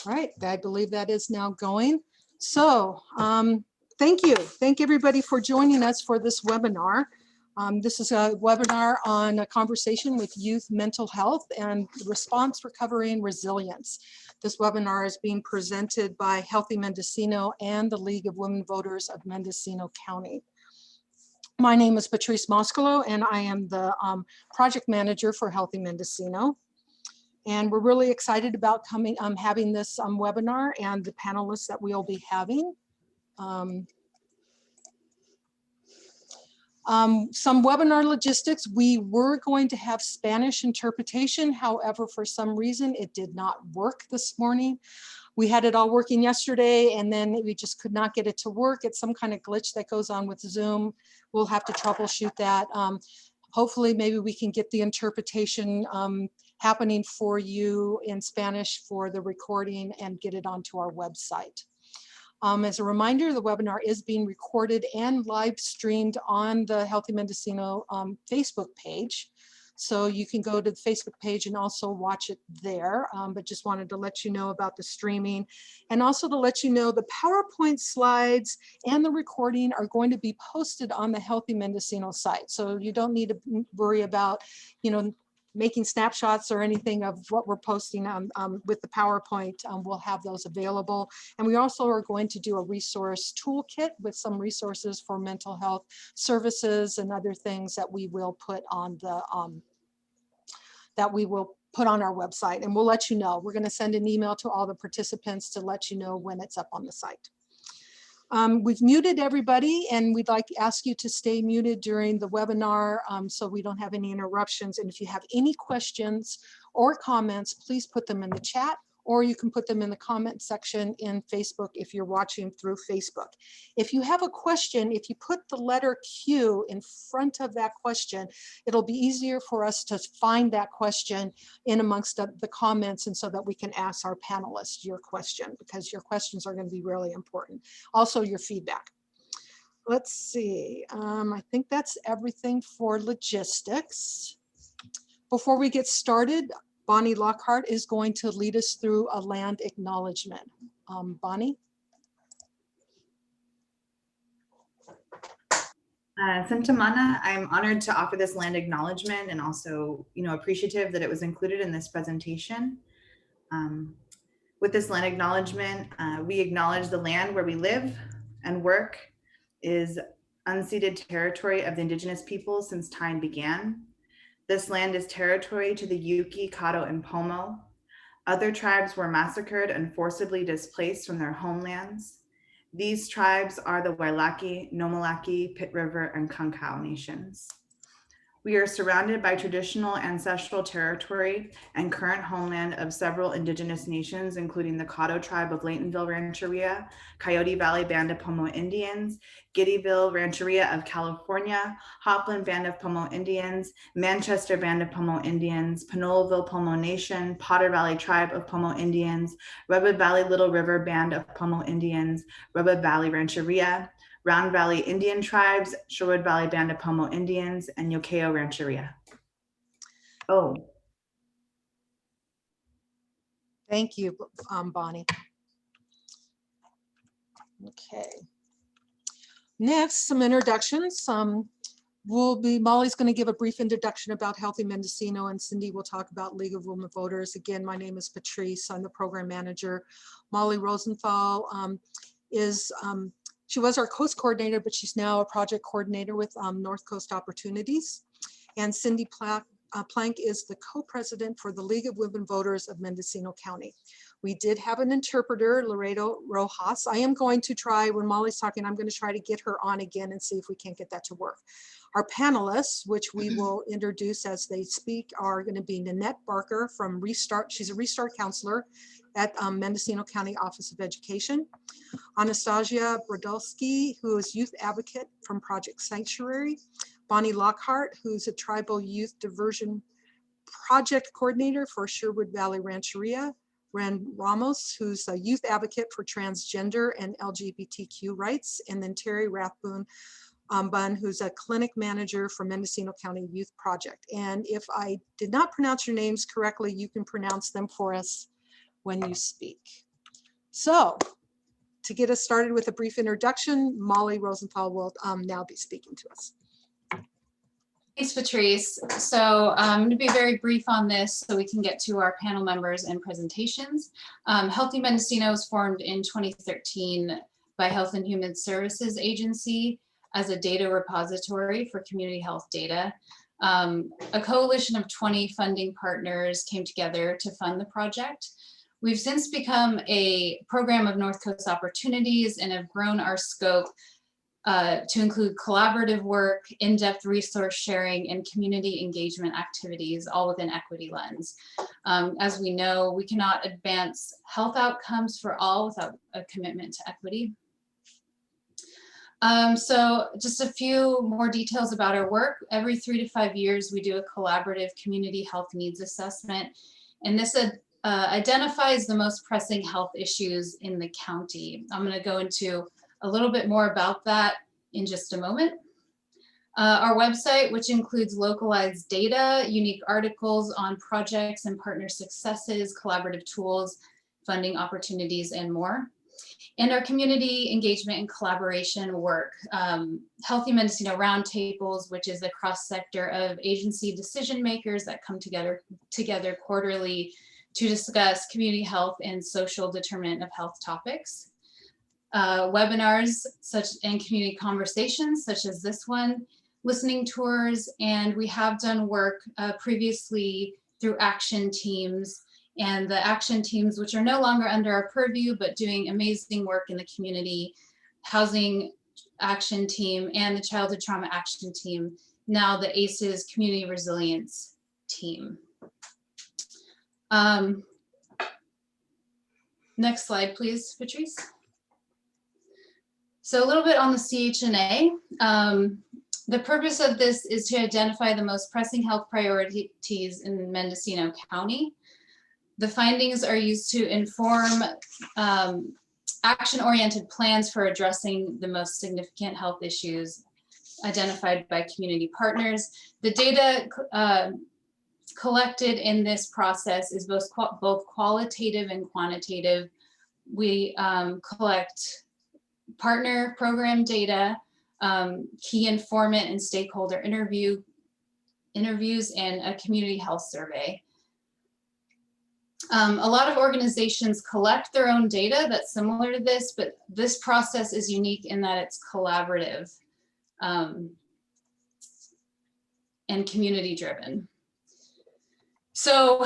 All right, I believe that is now going. So thank you. Thank everybody for joining us for this webinar. This is a webinar on a conversation with youth mental health and response, recovery, and resilience. This webinar is being presented by Healthy Mendocino and the League of Women Voters of Mendocino County. My name is Patrice Moscolo, and I am the project manager for Healthy Mendocino. And we're really excited about having this webinar and the panelists that we'll be having. Some webinar logistics. We were going to have Spanish interpretation. However, for some reason, it did not work this morning. We had it all working yesterday, and then we just could not get it to work. It's some kind of glitch that goes on with Zoom. We'll have to troubleshoot that. Hopefully, maybe we can get the interpretation happening for you in Spanish for the recording and get it onto our website. As a reminder, the webinar is being recorded and live streamed on the Healthy Mendocino Facebook page. So you can go to the Facebook page and also watch it there, but just wanted to let you know about the streaming, and also to let you know the PowerPoint slides and the recording are going to be posted on the Healthy Mendocino site. So you don't need to worry about, making snapshots or anything of what we're posting with the PowerPoint. We'll have those available. And we also are going to do a resource toolkit with some resources for mental health services and other things that we will put on the our website, and we'll let you know. We're going to send an email to all the participants to let you know when it's up on the site. We've muted everybody, and we'd like to ask you to stay muted during the webinar so we don't have any interruptions. And if you have any questions or comments, please put them in the chat, or you can put them in the comment section in Facebook if you're watching through Facebook. If you have a question, if you put the letter Q in front of that question, it'll be easier for us to find that question in amongst the comments, and so that we can ask our panelists your question, because your questions are going to be really important. Also your feedback. Let's see, I think that's everything for logistics. Before we get started, Bonnie Lockhart is going to lead us through a land acknowledgement. Bonnie? Simtamana, I'm honored to offer this land acknowledgement, and also, appreciative that it was included in this presentation. With this land acknowledgement, we acknowledge the land where we live and work is unceded territory of the indigenous peoples since time began. This land is territory to the Yuki, Caddo, and Pomo. Other tribes were massacred and forcibly displaced from their homelands. These tribes are the Wailaki, Nomalaki, Pit River, and Kankau nations. We are surrounded by traditional ancestral territory and current homeland of several indigenous nations, including the Caddo tribe of Laytonville Rancheria, Coyote Valley Band of Pomo Indians, Giddyville Rancheria of California, Hopland Band of Pomo Indians, Manchester Band of Pomo Indians, Pinoleville Pomo Nation, Potter Valley Tribe of Pomo Indians, Redwood Valley Little River Band of Pomo Indians, Redwood Valley Rancheria, Round Valley Indian Tribes, Sherwood Valley Band of Pomo Indians, and Yokeo Rancheria. Oh. Thank you, Bonnie. Okay. Next, some introductions. Molly's going to give a brief introduction about Healthy Mendocino, and Cindy will talk about League of Women Voters. Again, my name is Patrice. I'm the program manager. Molly Rosenthal she was our coast coordinator, but she's now a project coordinator with North Coast Opportunities. And Cindy Plank is the co-president for the League of Women Voters of Mendocino County. We did have an interpreter, Laredo Rojas. I am going to try, when Molly's talking, I'm going to try to get her on again and see if we can't get that to work. Our panelists, which we will introduce as they speak, are going to be Nanette Barker from Restart. She's a Restart counselor at Mendocino County Office of Education. Anastasia Brodeski, who is youth advocate from Project Sanctuary. Bonnie Lockhart, who's a tribal youth diversion project coordinator for Sherwood Valley Rancheria. Ren Ramos, who's a youth advocate for transgender and LGBTQ rights. And then Terry Rathbun, who's a clinic manager for Mendocino County Youth Project. And if I did not pronounce your names correctly, you can pronounce them for us when you speak. So to get us started with a brief introduction, Molly Rosenthal will now be speaking to us. Thanks, Patrice. So I'm going to be very brief on this so we can get to our panel members and presentations. Healthy Mendocino was formed in 2013 by Health and Human Services Agency as a data repository for community health data. A coalition of 20 funding partners came together to fund the project. We've since become a program of North Coast opportunities and have grown our scope to include collaborative work, in-depth resource sharing, and community engagement activities, all within equity lens. As we know, we cannot advance health outcomes for all without a commitment to equity. So just a few more details about our work. Every 3 to 5 years, we do a collaborative community health needs assessment, and this identifies the most pressing health issues in the county. I'm going to go into a little bit more about that in just a moment. Our website, which includes localized data, unique articles on projects and partner successes, collaborative tools, funding opportunities, and more. And our community engagement and collaboration work, Healthy Mendocino Roundtables, which is a cross-sector of agency decision makers that come together quarterly to discuss community health and social determinant of health topics. Webinars and community conversations such as this one, listening tours, and we have done work previously through action teams, and the action teams, which are no longer under our purview, but doing amazing work in the community, housing action team and the childhood trauma action team, now the ACEs community resilience team. Next slide, please, Patrice. So a little bit on the CHNA. The purpose of this is to identify the most pressing health priorities in Mendocino County. The findings are used to inform action-oriented plans for addressing the most significant health issues identified by community partners. The data collected in this process is both qualitative and quantitative. We collect partner program data, key informant and stakeholder interviews, and a community health survey. A lot of organizations collect their own data that's similar to this, but this process is unique in that it's collaborative and community driven. So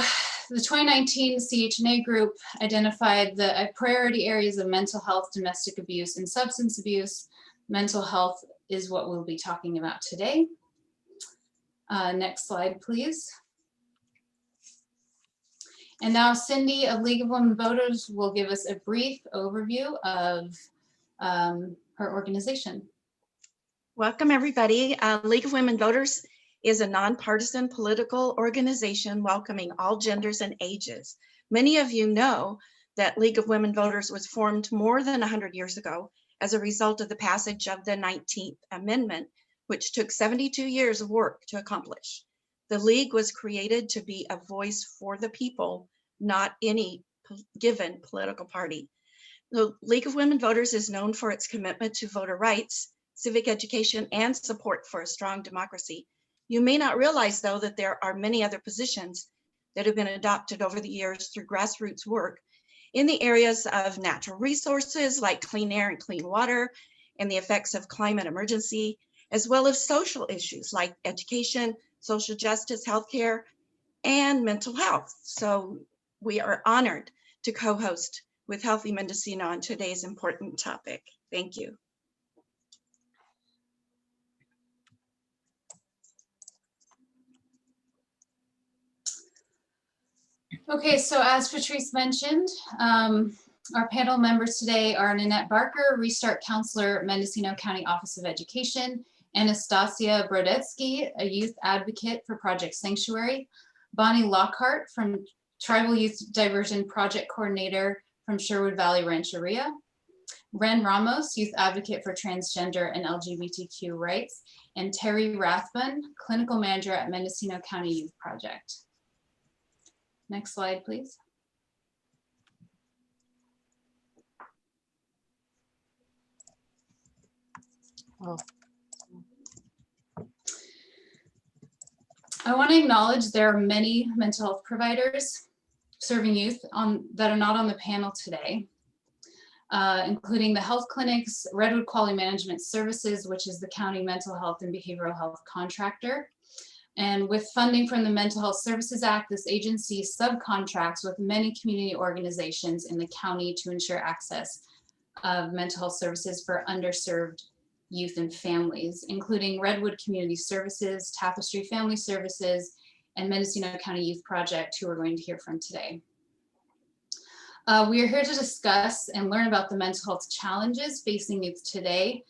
the 2019 CHNA group identified the priority areas of mental health, domestic abuse, and substance abuse. Mental health is what we'll be talking about today. Next slide, please. And now Cindy of League of Women Voters will give us a brief overview of her organization. Welcome, everybody. League of Women Voters is a nonpartisan political organization welcoming all genders and ages. Many of you know that League of Women Voters was formed more than 100 years ago as a result of the passage of the 19th Amendment, which took 72 years of work to accomplish. The League was created to be a voice for the people, not any given political party. The League of Women Voters is known for its commitment to voter rights, civic education, and support for a strong democracy. You may not realize, though, that there are many other positions that have been adopted over the years through grassroots work in the areas of natural resources like clean air and clean water and the effects of climate emergency, as well as social issues like education, social justice, healthcare, and mental health. So we are honored to co-host with Healthy Mendocino on today's important topic. Thank you. Okay, so as Patrice mentioned, our panel members today are Nanette Barker, Restart Counselor, Mendocino County Office of Education, Anastasia Brodeski, a youth advocate for Project Sanctuary, Bonnie Lockhart from Tribal Youth Diversion Project Coordinator from Sherwood Valley Rancheria, Ren Ramos, youth advocate for transgender and LGBTQ rights, and Terry Rathbun, clinical manager at Mendocino County Youth Project. Next slide, please. Oh, I want to acknowledge there are many mental health providers serving youth that are not on the panel today, including the health clinics, Redwood Quality Management Services, which is the county mental health and behavioral health contractor. And with funding from the Mental Health Services Act, this agency subcontracts with many community organizations in the county to ensure access of mental health services for underserved youth and families, including Redwood Community Services, Tapestry Family Services, and Mendocino County Youth Project, who we're going to hear from today. We are here to discuss and learn about the mental health challenges facing youth today,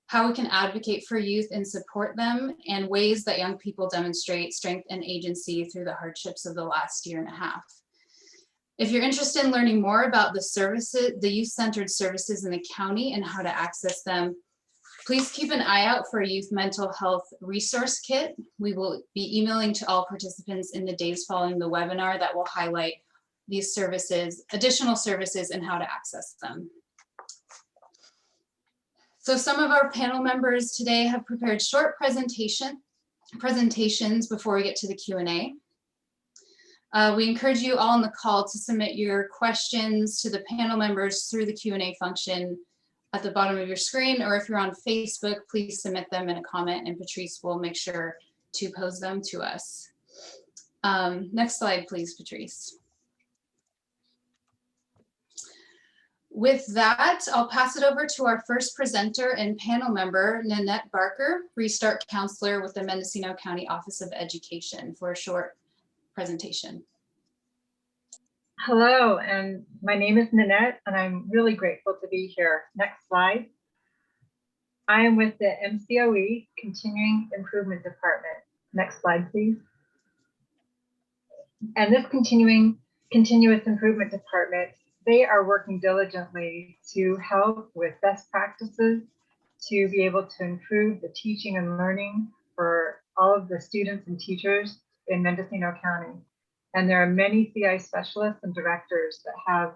how we can advocate for youth and support them, and ways that young people demonstrate strength and agency through the hardships of the last year and a half. If you're interested in learning more about the services, the youth-centered services in the county and how to access them, please keep an eye out for a youth mental health resource kit. We will be emailing to all participants in the days following the webinar that will highlight these services, additional services, and how to access them. So some of our panel members today have prepared short presentations before we get to the Q&A. We encourage you all on the call to submit your questions to the panel members through the Q&A function at the bottom of your screen, or if you're on Facebook, please submit them in a comment and Patrice will make sure to pose them to us. Next slide, please, Patrice. With that, I'll pass it over to our first presenter and panel member, Nanette Barker, Restart Counselor with the Mendocino County Office of Education, for a short presentation. Hello, and my name is Nanette, and I'm really grateful to be here. Next slide. I am with the MCOE Continuing Improvement Department. Next slide, please. And this Continuous Improvement Department, they are working diligently to help with best practices to be able to improve the teaching and learning for all of the students and teachers in Mendocino County. And there are many CI specialists and directors that have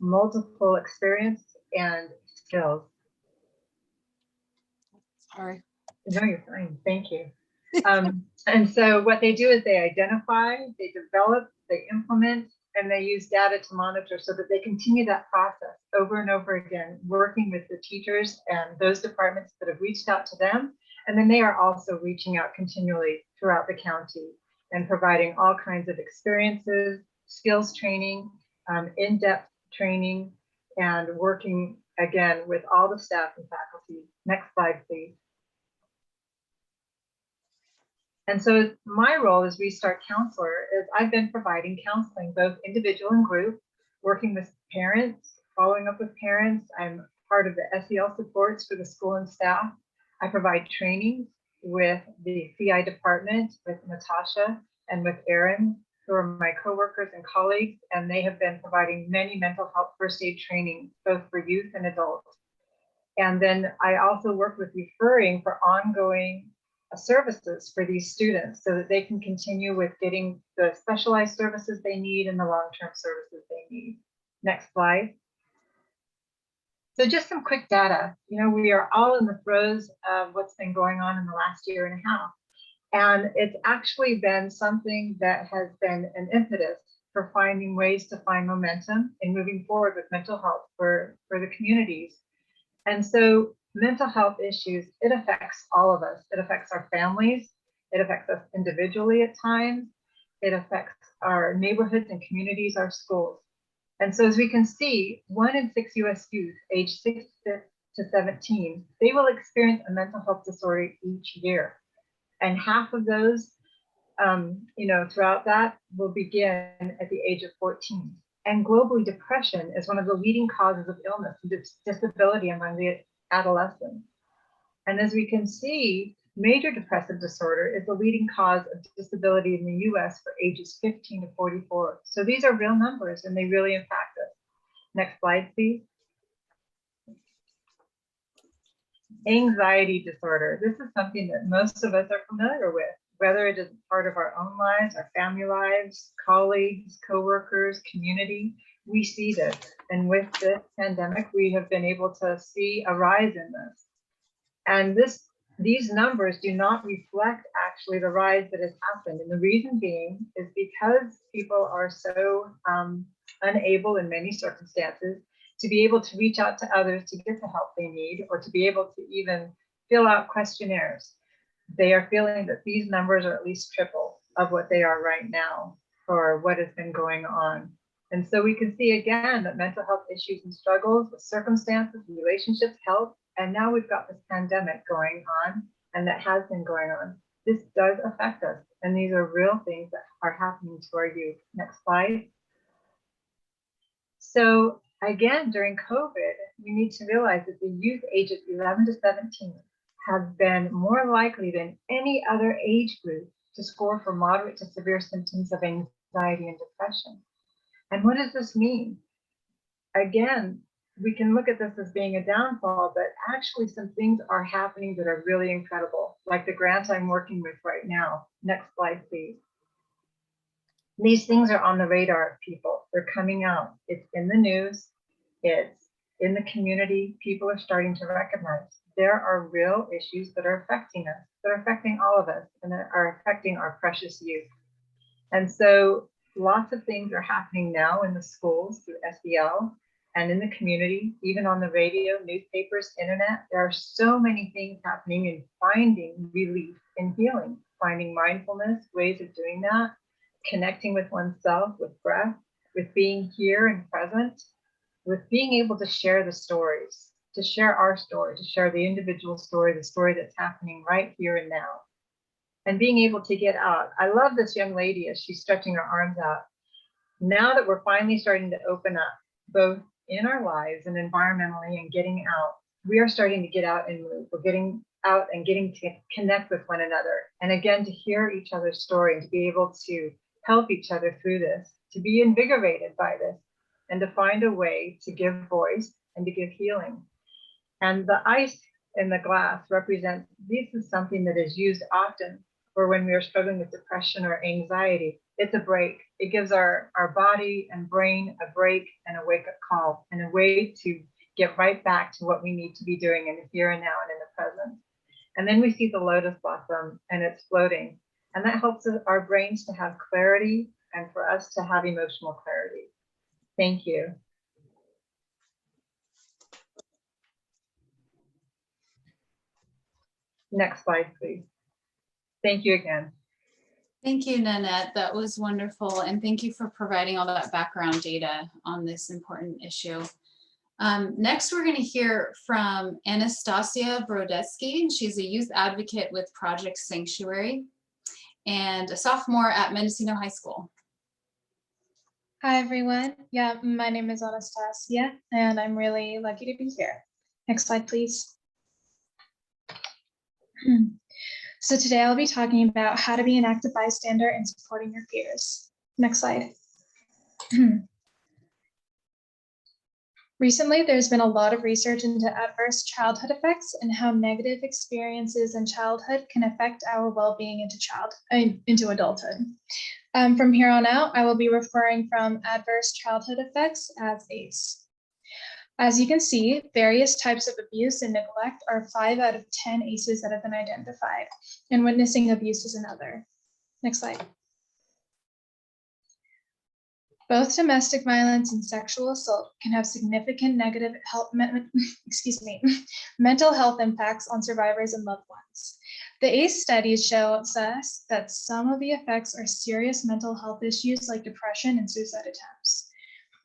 multiple experience and skills. sorry. No, you're fine. Thank you. And so what they do is they identify, they develop, they implement, and they use data to monitor so that they continue that process over and over again, working with the teachers and those departments that have reached out to them. And then they are also reaching out continually throughout the county and providing all kinds of experiences, skills training, in-depth training, and working again with all the staff and faculty. Next slide, please. And so my role as Restart Counselor is I've been providing counseling, both individual and group, working with parents, following up with parents. I'm part of the SEL supports for the school and staff. I provide trainings with the CI department, with Natasha and with Erin, who are my coworkers and colleagues, and they have been providing many mental health first aid training, both for youth and adults. And then I also work with referring for ongoing services for these students so that they can continue with getting the specialized services they need and the long-term services they need. Next slide. So just some quick data. You know, we are all in the throes of what's been going on in the last year and a half. And it's actually been something that has been an impetus for finding ways to find momentum and moving forward with mental health for the communities. And so mental health issues, it affects all of us. It affects our families. It affects us individually at times. It affects our neighborhoods and communities, our schools. And so as we can see, 1 in 6 US youth aged 6 to 17, they will experience a mental health disorder each year. And half of those, throughout that will begin at the age of 14. And globally, depression is one of the leading causes of illness and disability among the adolescents. And as we can see, major depressive disorder is the leading cause of disability in the US for ages 15 to 44. So these are real numbers and they really impact us. Next slide, please. Anxiety disorder. This is something that most of us are familiar with, whether it is part of our own lives, our family lives, colleagues, coworkers, community. We see this. And with this pandemic, we have been able to see a rise in this. And these numbers do not reflect actually the rise that has happened. And the reason being is because people are so unable in many circumstances to be able to reach out to others to get the help they need, or to be able to even fill out questionnaires. They are feeling that these numbers are at least triple of what they are right now for what has been going on. And so we can see again that mental health issues and struggles with circumstances, relationships, health, and now we've got this pandemic going on, and that has been going on. This does affect us, and these are real things that are happening to our youth. Next slide. So again, during COVID, we need to realize that the youth ages 11 to 17 have been more likely than any other age group to score for moderate to severe symptoms of anxiety and depression. And what does this mean? Again, we can look at this as being a downfall, but actually some things are happening that are really incredible, like the grant I'm working with right now. Next slide, please. These things are on the radar of people. They're coming out. It's in the news. It's in the community. People are starting to recognize there are real issues that are affecting us, that are affecting all of us, and that are affecting our precious youth. And so lots of things are happening now in the schools through SEL and in the community, even on the radio, newspapers, internet. There are so many things happening in finding relief and healing, finding mindfulness, ways of doing that, connecting with oneself, with breath, with being here and present, with being able to share the stories, to share our story, to share the individual story, the story that's happening right here and now. And being able to get out. I love this young lady as she's stretching her arms out. Now that we're finally starting to open up, both in our lives and environmentally, and getting out, we are starting to get out and move. We're getting out and getting to connect with one another. And again, to hear each other's story and to be able to help each other through this, to be invigorated by this, and to find a way to give voice and to give healing. And the ice in the glass represents, this is something that is used often for when we are struggling with depression or anxiety. It's a break. It gives our body and brain a break and a wake-up call, and a way to get right back to what we need to be doing in the here and now and in the present. And then we see the lotus blossom, and it's floating. And that helps our brains to have clarity and for us to have emotional clarity. Thank you. Next slide, please. Thank you again. Thank you, Nanette. That was wonderful. And thank you for providing all that background data on this important issue. Next, we're going to hear from Anastasia Brodeski. She's a youth advocate with Project Sanctuary and a sophomore at Mendocino High School. Hi, everyone. Yeah, my name is Anastasia, and I'm really lucky to be here. Next slide, please. So today I'll be talking about how to be an active bystander and supporting your peers. Next slide. Recently, there's been a lot of research into adverse childhood effects and how negative experiences in childhood can affect our well-being into adulthood. From here on out, I will be referring from adverse childhood effects as ACE. As you can see, various types of abuse and neglect are 5 out of 10 ACEs that have been identified, and witnessing abuse is another. Next slide. Both domestic violence and sexual assault can have significant negative mental health impacts on survivors and loved ones. The ACE studies show us that some of the effects are serious mental health issues like depression and suicide attempts.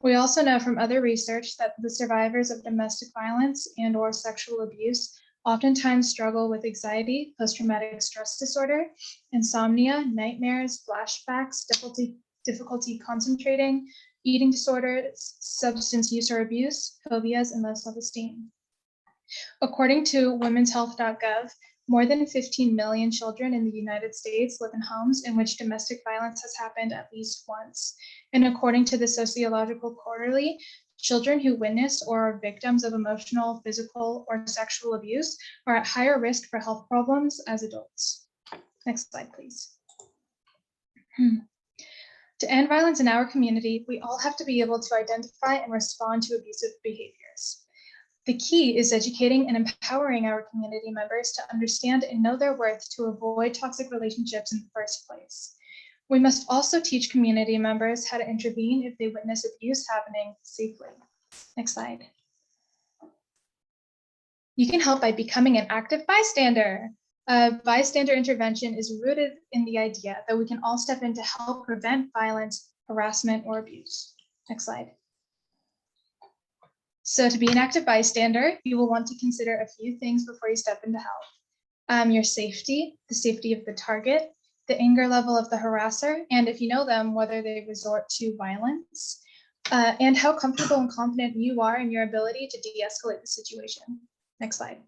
We also know from other research that the survivors of domestic violence and/or sexual abuse oftentimes struggle with anxiety, post-traumatic stress disorder, insomnia, nightmares, flashbacks, difficulty concentrating, eating disorders, substance use or abuse, phobias, and low self-esteem. According to womenshealth.gov, more than 15 million children in the United States live in homes in which domestic violence has happened at least once. And according to the Sociological Quarterly, children who witness or are victims of emotional, physical, or sexual abuse are at higher risk for health problems as adults. Next slide, please. To end violence in our community, we all have to be able to identify and respond to abusive behaviors. The key is educating and empowering our community members to understand and know their worth to avoid toxic relationships in the first place. We must also teach community members how to intervene if they witness abuse happening safely. Next slide. You can help by becoming an active bystander. Bystander intervention is rooted in the idea that we can all step in to help prevent violence, harassment, or abuse. Next slide. So to be an active bystander, you will want to consider a few things before you step in to help. Your safety, the safety of the target, the anger level of the harasser, and if you know them, whether they resort to violence, and how comfortable and confident you are in your ability to de-escalate the situation. Next slide.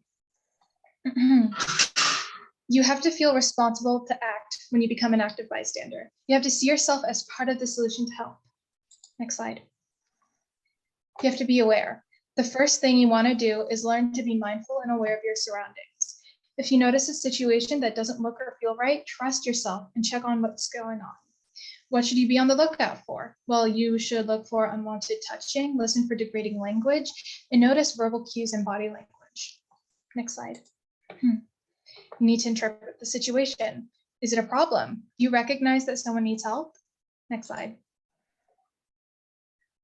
You have to feel responsible to act when you become an active bystander. You have to see yourself as part of the solution to help. Next slide. You have to be aware. The first thing you want to do is learn to be mindful and aware of your surroundings. If you notice a situation that doesn't look or feel right, trust yourself and check on what's going on. What should you be on the lookout for? Well, you should look for unwanted touching, listen for degrading language, and notice verbal cues and body language. Next slide. You need to interpret the situation. Is it a problem? Do you recognize that someone needs help? Next slide.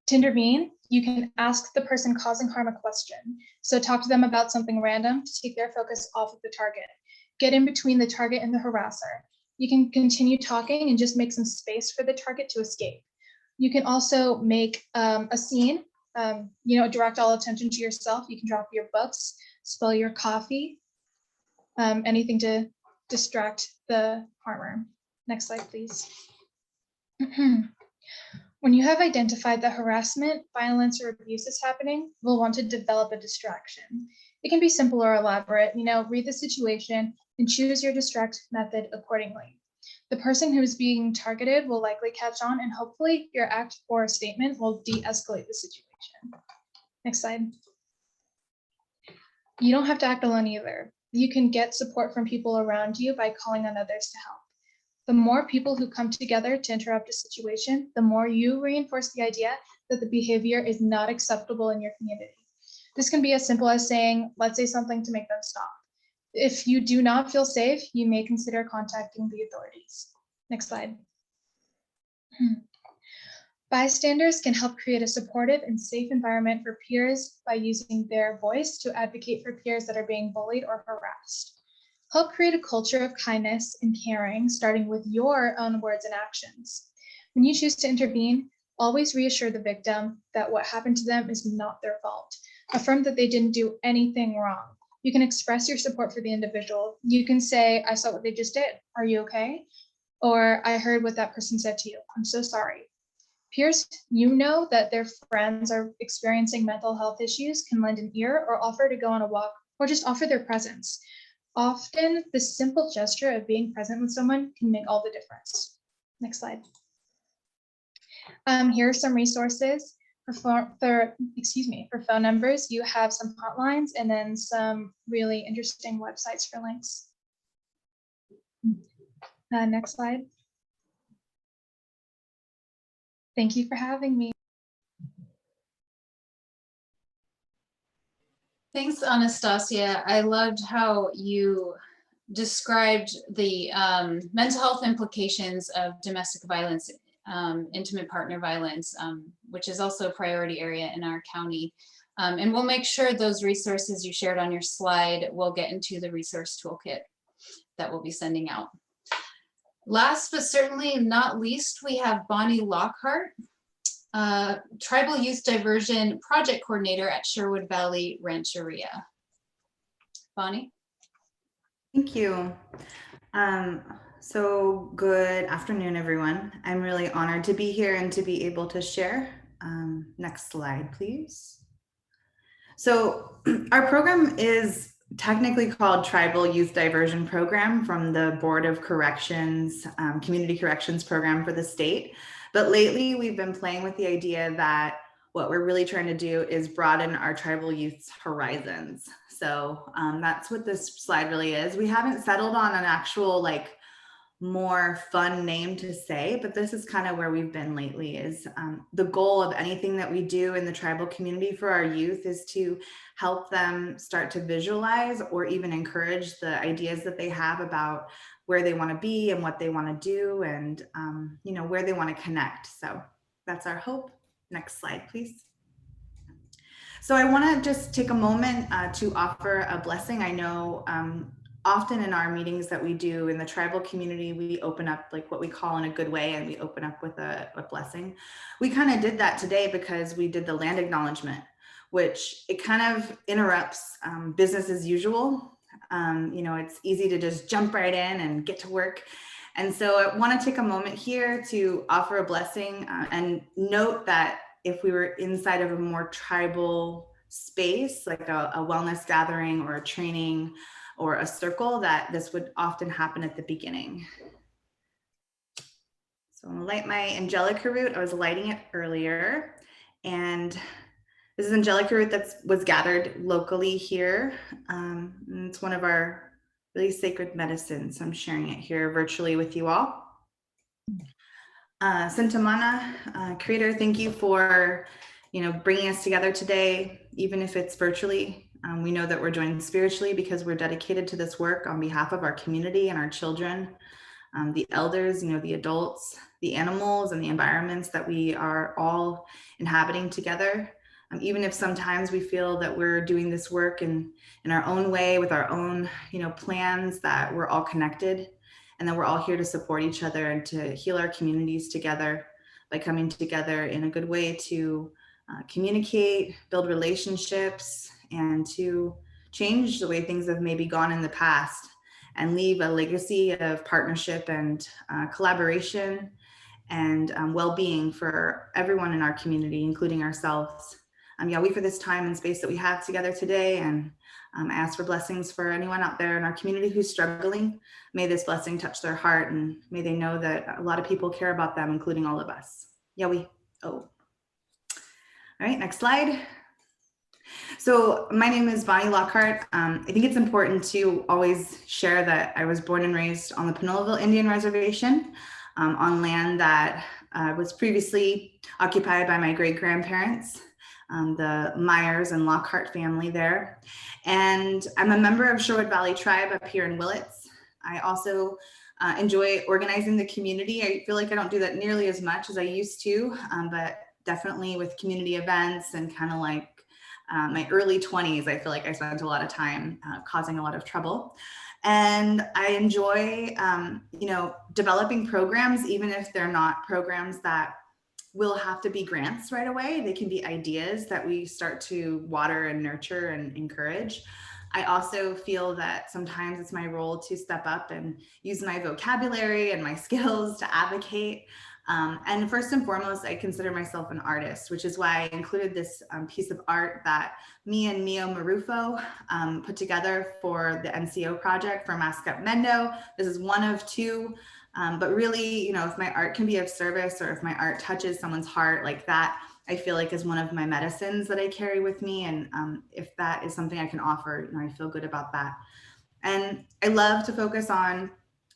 To intervene, you can ask the person causing harm a question. So talk to them about something random to take their focus off of the target. Get in between the target and the harasser. You can continue talking and just make some space for the target to escape. You can also make a scene, direct all attention to yourself. You can drop your books, spill your coffee, anything to distract the harmer. Next slide, please. When you have identified that harassment, violence, or abuse is happening, we'll want to develop a distraction. It can be simple or elaborate. Read the situation and choose your distract method accordingly. The person who is being targeted will likely catch on, and hopefully your act or statement will de-escalate the situation. Next slide. You don't have to act alone either. You can get support from people around you by calling on others to help. The more people who come together to interrupt a situation, the more you reinforce the idea that the behavior is not acceptable in your community. This can be as simple as saying, let's say something to make them stop. If you do not feel safe, you may consider contacting the authorities. Next slide. Bystanders can help create a supportive and safe environment for peers by using their voice to advocate for peers that are being bullied or harassed. Help create a culture of kindness and caring, starting with your own words and actions. When you choose to intervene, always reassure the victim that what happened to them is not their fault. Affirm that they didn't do anything wrong. You can express your support for the individual. You can say, I saw what they just did. Are you okay? Or I heard what that person said to you. I'm so sorry. Peers, that their friends are experiencing mental health issues, can lend an ear or offer to go on a walk or just offer their presence. Often, the simple gesture of being present with someone can make all the difference. Next slide. Here are some resources for phone numbers. You have some hotlines and then some really interesting websites for links. Next slide. Thank you for having me. Thanks, Anastasia. I loved how you described the mental health implications of domestic violence, intimate partner violence, which is also a priority area in our county. And we'll make sure those resources you shared on your slide will get into the resource toolkit that we'll be sending out. Last but certainly not least, we have Bonnie Lockhart, Tribal Youth Diversion Project Coordinator at Sherwood Valley Rancheria. Bonnie? Thank you. So good afternoon, everyone. I'm really honored to be here and to be able to share. Next slide, please. So our program is technically called Tribal Youth Diversion Program from the Board of Corrections, Community Corrections Program for the state. But lately we've been playing with the idea that what we're really trying to do is broaden our tribal youth's horizons. So that's what this slide really is. We haven't settled on an actual more fun name to say, but this is kind of where we've been lately. Is the goal of anything that we do in the tribal community for our youth is to help them start to visualize or even encourage the ideas that they have about where they want to be and what they want to do, and where they want to connect. So that's our hope. Next slide, please. So I want to just take a moment to offer a blessing. I know often in our meetings that we do in the tribal community, we open up like what we call in a good way, and we open up with a blessing. We kind of did that today because we did the land acknowledgement, which it kind of interrupts business as usual. It's easy to just jump right in and get to work. And so I want to take a moment here to offer a blessing and note that if we were inside of a more tribal space, like a wellness gathering or a training or a circle, that this would often happen at the beginning. So I'm gonna light my Angelica root. I was lighting it earlier, and this is Angelica root that was gathered locally here. And it's one of our really sacred medicines. So I'm sharing it here virtually with you all. Sintamana, Creator, thank you for bringing us together today, even if it's virtually. We know that we're joining spiritually because we're dedicated to this work on behalf of our community and our children, the elders, the adults, the animals, and the environments that we are all inhabiting together. Even if sometimes we feel that we're doing this work in our own way with our own plans, that we're all connected and that we're all here to support each other and to heal our communities together by coming together in a good way to communicate, build relationships, and to change the way things have maybe gone in the past and leave a legacy of partnership and collaboration and well-being for everyone in our community, including ourselves. We for this time and space that we have together today, and I ask for blessings for anyone out there in our community who's struggling. May this blessing touch their heart, and may they know that a lot of people care about them, including all of us. All right, next slide. So my name is Bonnie Lockhart. I think it's important to always share that I was born and raised on the Panolaville Indian Reservation, on land that was previously occupied by my great-grandparents, the Myers and Lockhart family there. And I'm a member of Sherwood Valley Tribe up here in Willits. I also enjoy organizing the community. I feel like I don't do that nearly as much as I used to, but definitely with community events and kind of like my early 20s, I feel like I spent a lot of time causing a lot of trouble. And I enjoy, developing programs, even if they're not programs that will have to be grants right away. They can be ideas that we start to water and nurture and encourage. I also feel that sometimes it's my role to step up and use my vocabulary and my skills to advocate. And first and foremost, I consider myself an artist, which is why I included this piece of art that me and Mio Marufo put together for the NCO project for Mascot Mendo. This is one of two, but really, if my art can be of service, or if my art touches someone's heart like that, I feel like is one of my medicines that I carry with me. And if that is something I can offer, I feel good about that. And I love to focus on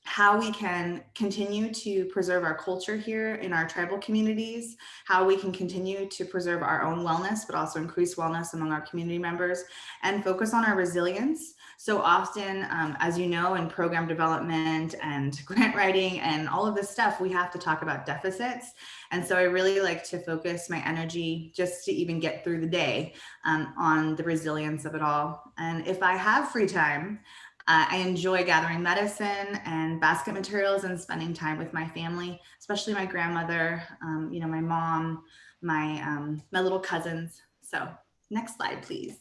how we can continue to preserve our culture here in our tribal communities, how we can continue to preserve our own wellness, but also increase wellness among our community members, and focus on our resilience. So often, as you know, in program development and grant writing and all of this stuff, we have to talk about deficits. And so I really like to focus my energy just to even get through the day on the resilience of it all. And if I have free time, I enjoy gathering medicine and basket materials and spending time with my family, especially my grandmother, my mom, my little cousins. So next slide, please.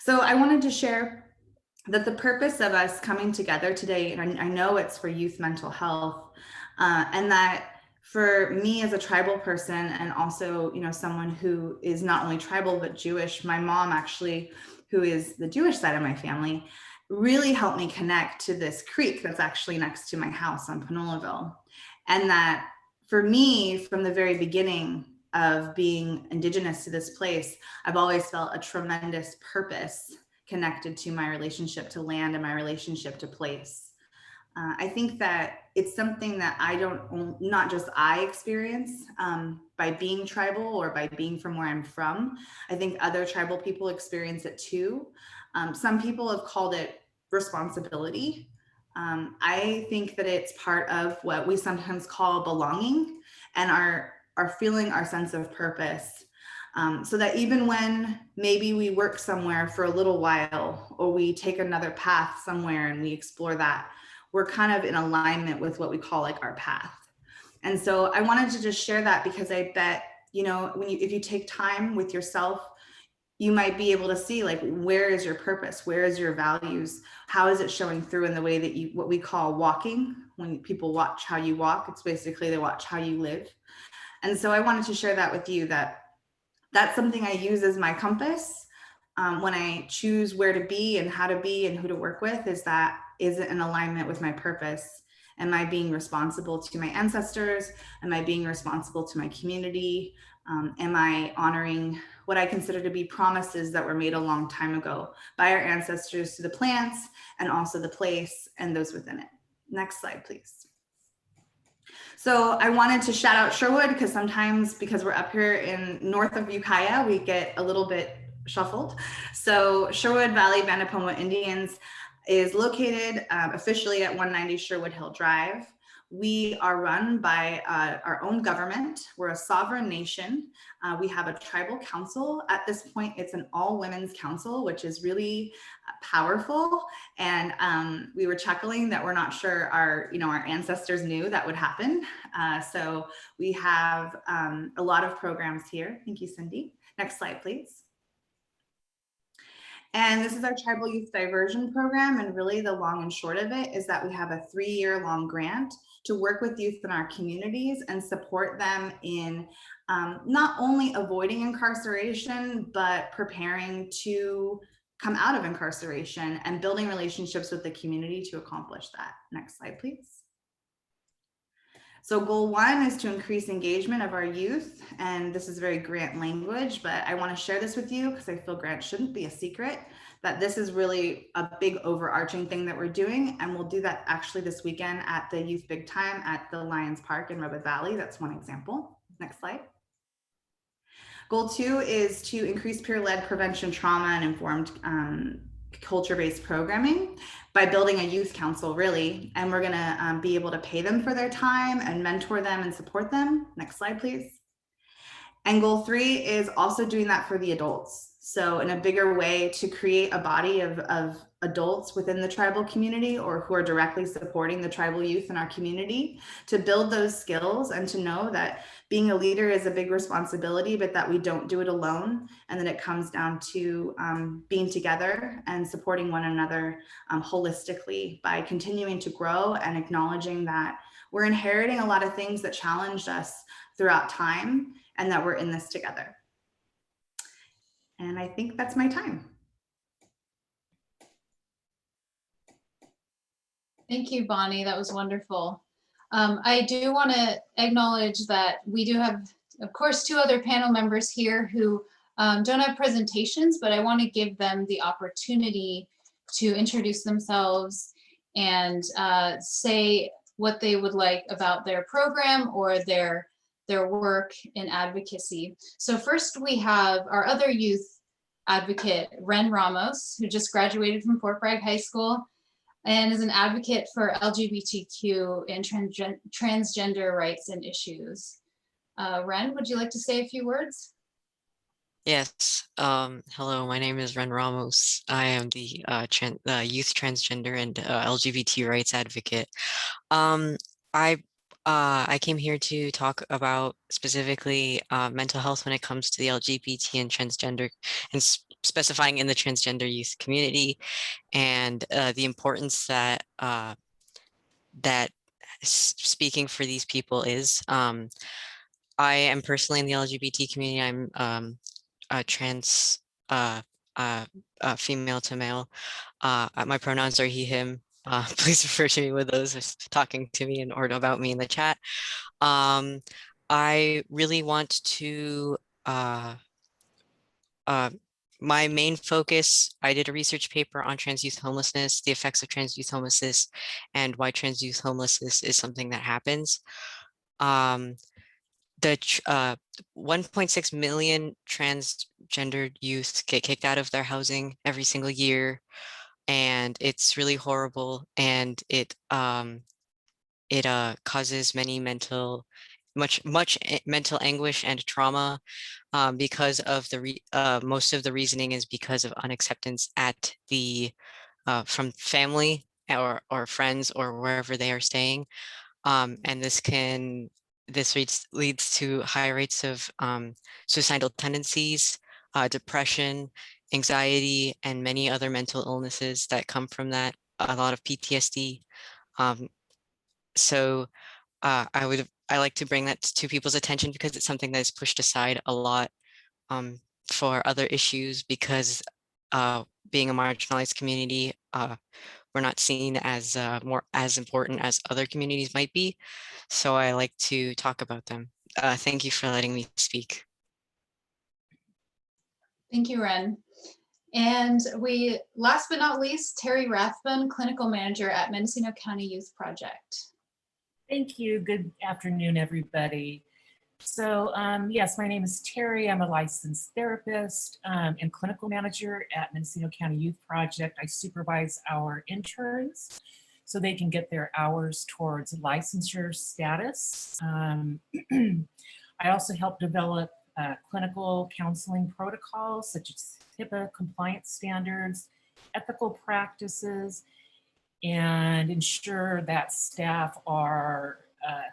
So I wanted to share that the purpose of us coming together today, and I know it's for youth mental health, and that for me as a tribal person, and also, someone who is not only tribal, but Jewish, my mom actually, who is the Jewish side of my family, really helped me connect to this creek that's actually next to my house on Panolaville. And that for me, from the very beginning of being Indigenous to this place, I've always felt a tremendous purpose connected to my relationship to land and my relationship to place. I think that it's something that not just I experience by being tribal or by being from where I'm from. I think other tribal people experience it too. Some people have called it responsibility. I think that it's part of what we sometimes call belonging and our feeling our sense of purpose. So that even when maybe we work somewhere for a little while or we take another path somewhere and we explore that, we're kind of in alignment with what we call like our path. And so I wanted to just share that because I bet, you know, if you take time with yourself, you might be able to see like, where is your purpose? Where is your values? How is it showing through in the way that you, what we call walking? When people watch how you walk, it's basically they watch how you live. And so I wanted to share that with you, that that's something I use as my compass when I choose where to be and how to be and who to work with, is that is it in alignment with my purpose? Am I being responsible to my ancestors? Am I being responsible to my community? Am I honoring what I consider to be promises that were made a long time ago by our ancestors to the plants and also the place and those within it? Next slide, please. So I wanted to shout out Sherwood because sometimes, because we're up here in north of Ukiah, we get a little bit shuffled. So Sherwood Valley Bandapomo Indians is located officially at 190 Sherwood Hill Drive. We are run by our own government. We're a sovereign nation. We have a tribal council. At this point, it's an all women's council, which is really powerful. And we were chuckling that we're not sure our ancestors knew that would happen. So we have a lot of programs here. Thank you, Cindy. Next slide, please. And this is our Tribal Youth Diversion Program. And really the long and short of it is that we have a 3-year-long grant to work with youth in our communities and support them in not only avoiding incarceration, but preparing to come out of incarceration and building relationships with the community to accomplish that. Next slide, please. So goal 1 is to increase engagement of our youth. And this is very grant language, but I want to share this with you because I feel grants shouldn't be a secret, that this is really a big overarching thing that we're doing. And we'll do that actually this weekend at the Youth Big Time at the Lions Park in Redwood Valley. That's one example. Next slide. Goal 2 is to increase peer-led prevention, trauma, and informed culture-based programming by building a youth council, really. And we're gonna be able to pay them for their time and mentor them and support them. Next slide, please. And goal 3 is also doing that for the adults. So in a bigger way, to create a body of adults within the tribal community or who are directly supporting the tribal youth in our community, to build those skills and to know that being a leader is a big responsibility, but that we don't do it alone. And then it comes down to being together and supporting one another holistically by continuing to grow and acknowledging that we're inheriting a lot of things that challenged us throughout time and that we're in this together. And I think that's my time. Thank you, Bonnie. That was wonderful. I do want to acknowledge that we do have, of course, 2 other panel members here who don't have presentations, but I want to give them the opportunity to introduce themselves and say what they would like about their program or their work in advocacy. So first we have our other youth advocate, Ren Ramos, who just graduated from Fort Bragg High School and is an advocate for LGBTQ and transgender rights and issues. Ren, would you like to say a few words? Yes. Hello, my name is Ren Ramos. I am the youth transgender and LGBT rights advocate. I came here to talk about specifically mental health when it comes to the LGBT and transgender, and specifying in the transgender youth community, and the importance that that speaking for these people is. I am personally in the LGBT community. I'm trans, female to male. My pronouns are he, him. Please refer to me with those who's talking to me or about me in the chat. I really want to my main focus, I did a research paper on trans youth homelessness, the effects of trans youth homelessness, and why trans youth homelessness is something that happens. The 1.6 million transgendered youth get kicked out of their housing every single year, and it's really horrible, and it causes many mental mental anguish and trauma, because of the most of the reasoning is because of unacceptance at the from family or friends or wherever they are staying, and this leads to high rates of suicidal tendencies, depression, anxiety, and many other mental illnesses that come from that, a lot of PTSD. Um, so I like to bring that to people's attention because it's something that is pushed aside a lot, for other issues, because being a marginalized community, we're not seen as more as important as other communities might be. So I like to talk about them. Thank you for letting me speak. Thank you, Ren. And last but not least, Terry Rathbun, Clinical Manager at Mendocino County Youth Project. Thank you. Good afternoon, everybody. So yes, my name is Terry. I'm a licensed therapist and clinical manager at Mendocino County Youth Project. I supervise our interns so they can get their hours towards licensure status. I also help develop clinical counseling protocols such as HIPAA compliance standards, ethical practices, and ensure that staff are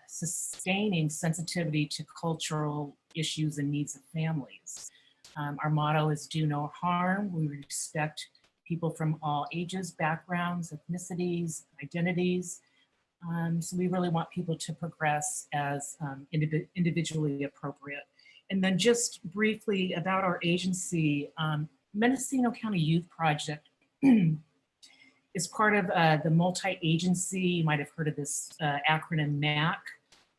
sustaining sensitivity to cultural issues and needs of families. Our motto is do no harm. We respect people from all ages, backgrounds, ethnicities, identities. So we really want people to progress as individually appropriate. And then just briefly about our agency, Mendocino County Youth Project is part of the multi-agency, you might have heard of this acronym MAC,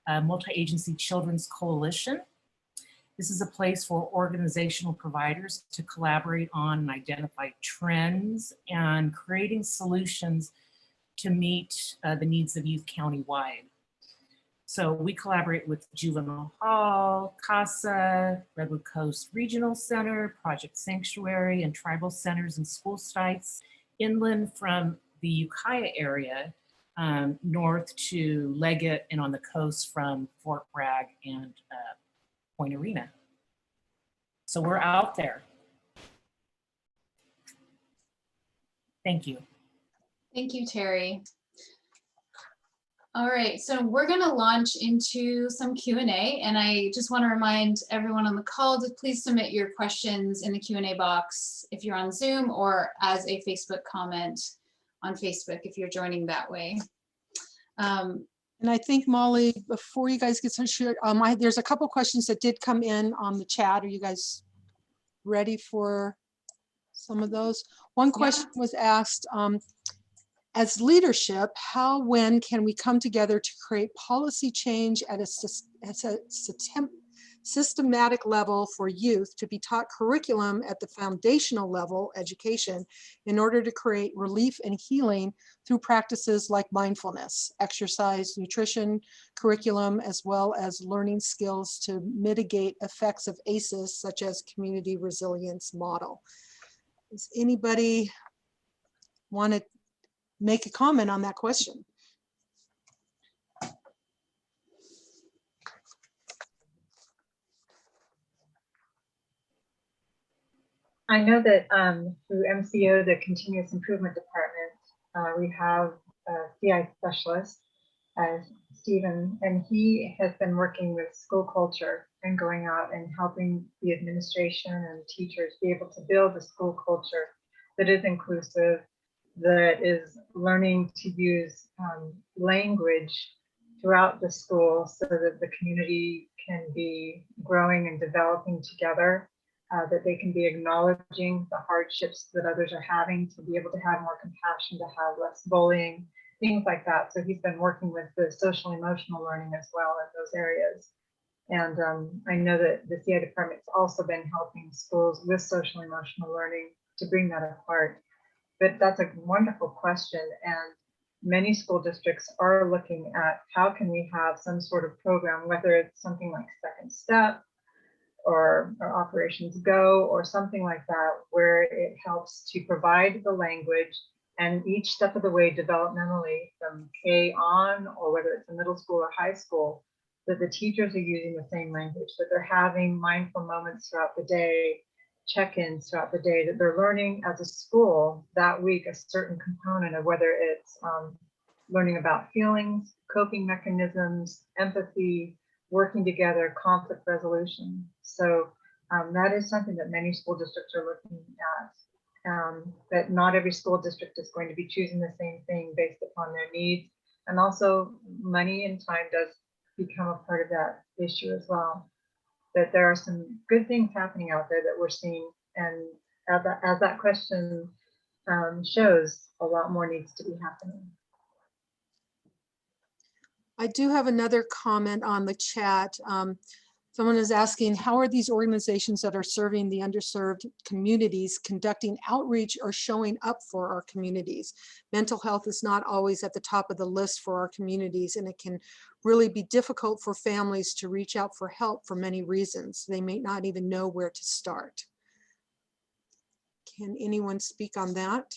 Multi-Agency Children's Coalition. This is a place for organizational providers to collaborate on and identify trends and creating solutions to meet the needs of youth countywide. So we collaborate with Juvenile Hall, CASA, Redwood Coast Regional Center, Project Sanctuary, and tribal centers and school sites inland from the Ukiah area, north to Leggett, and on the coast from Fort Bragg and Point Arena. So we're out there. Thank you. Thank you, Terry. All right, so we're gonna launch into some Q&A, and I just wanna remind everyone on the call to please submit your questions in the Q&A box if you're on Zoom, or as a Facebook comment on Facebook if you're joining that way. And I think, Molly, before you guys get started, there's a couple questions that did come in on the chat. Are you guys ready for some of those? One question was asked, as leadership, how, when can we come together to create policy change at a systematic level for youth to be taught curriculum at the foundational level education in order to create relief and healing through practices like mindfulness, exercise, nutrition, curriculum, as well as learning skills to mitigate effects of ACEs such as community resilience model? Does anybody want to make a comment on that question? I know that through MCO, the Continuous Improvement Department, we have a CI specialist, Stephen, and he has been working with school culture and going out and helping the administration and teachers be able to build a school culture that is inclusive, that is learning to use language throughout the school so that the community can be growing and developing together, that they can be acknowledging the hardships that others are having, to be able to have more compassion, to have less bullying, things like that. So he's been working with the social emotional learning as well in those areas. And I know that the CI department's also been helping schools with social emotional learning to bring that apart. But that's a wonderful question. And many school districts are looking at how can we have some sort of program, whether it's something like Second Step or Operations Go or something like that, where it helps to provide the language and each step of the way developmentally from K on, or whether it's a middle school or high school, that the teachers are using the same language, that they're having mindful moments throughout the day, check-ins throughout the day, that they're learning as a school that week a certain component of whether it's learning about feelings, coping mechanisms, empathy, working together, conflict resolution. So that is something that many school districts are looking at. That not every school district is going to be choosing the same thing based upon their needs. And also money and time does become a part of that issue as well. That there are some good things happening out there that we're seeing. And as that question shows, a lot more needs to be happening. I do have another comment on the chat. Someone is asking, how are these organizations that are serving the underserved communities conducting outreach or showing up for our communities? Mental health is not always at the top of the list for our communities, and it can really be difficult for families to reach out for help for many reasons. They may not even know where to start. Can anyone speak on that?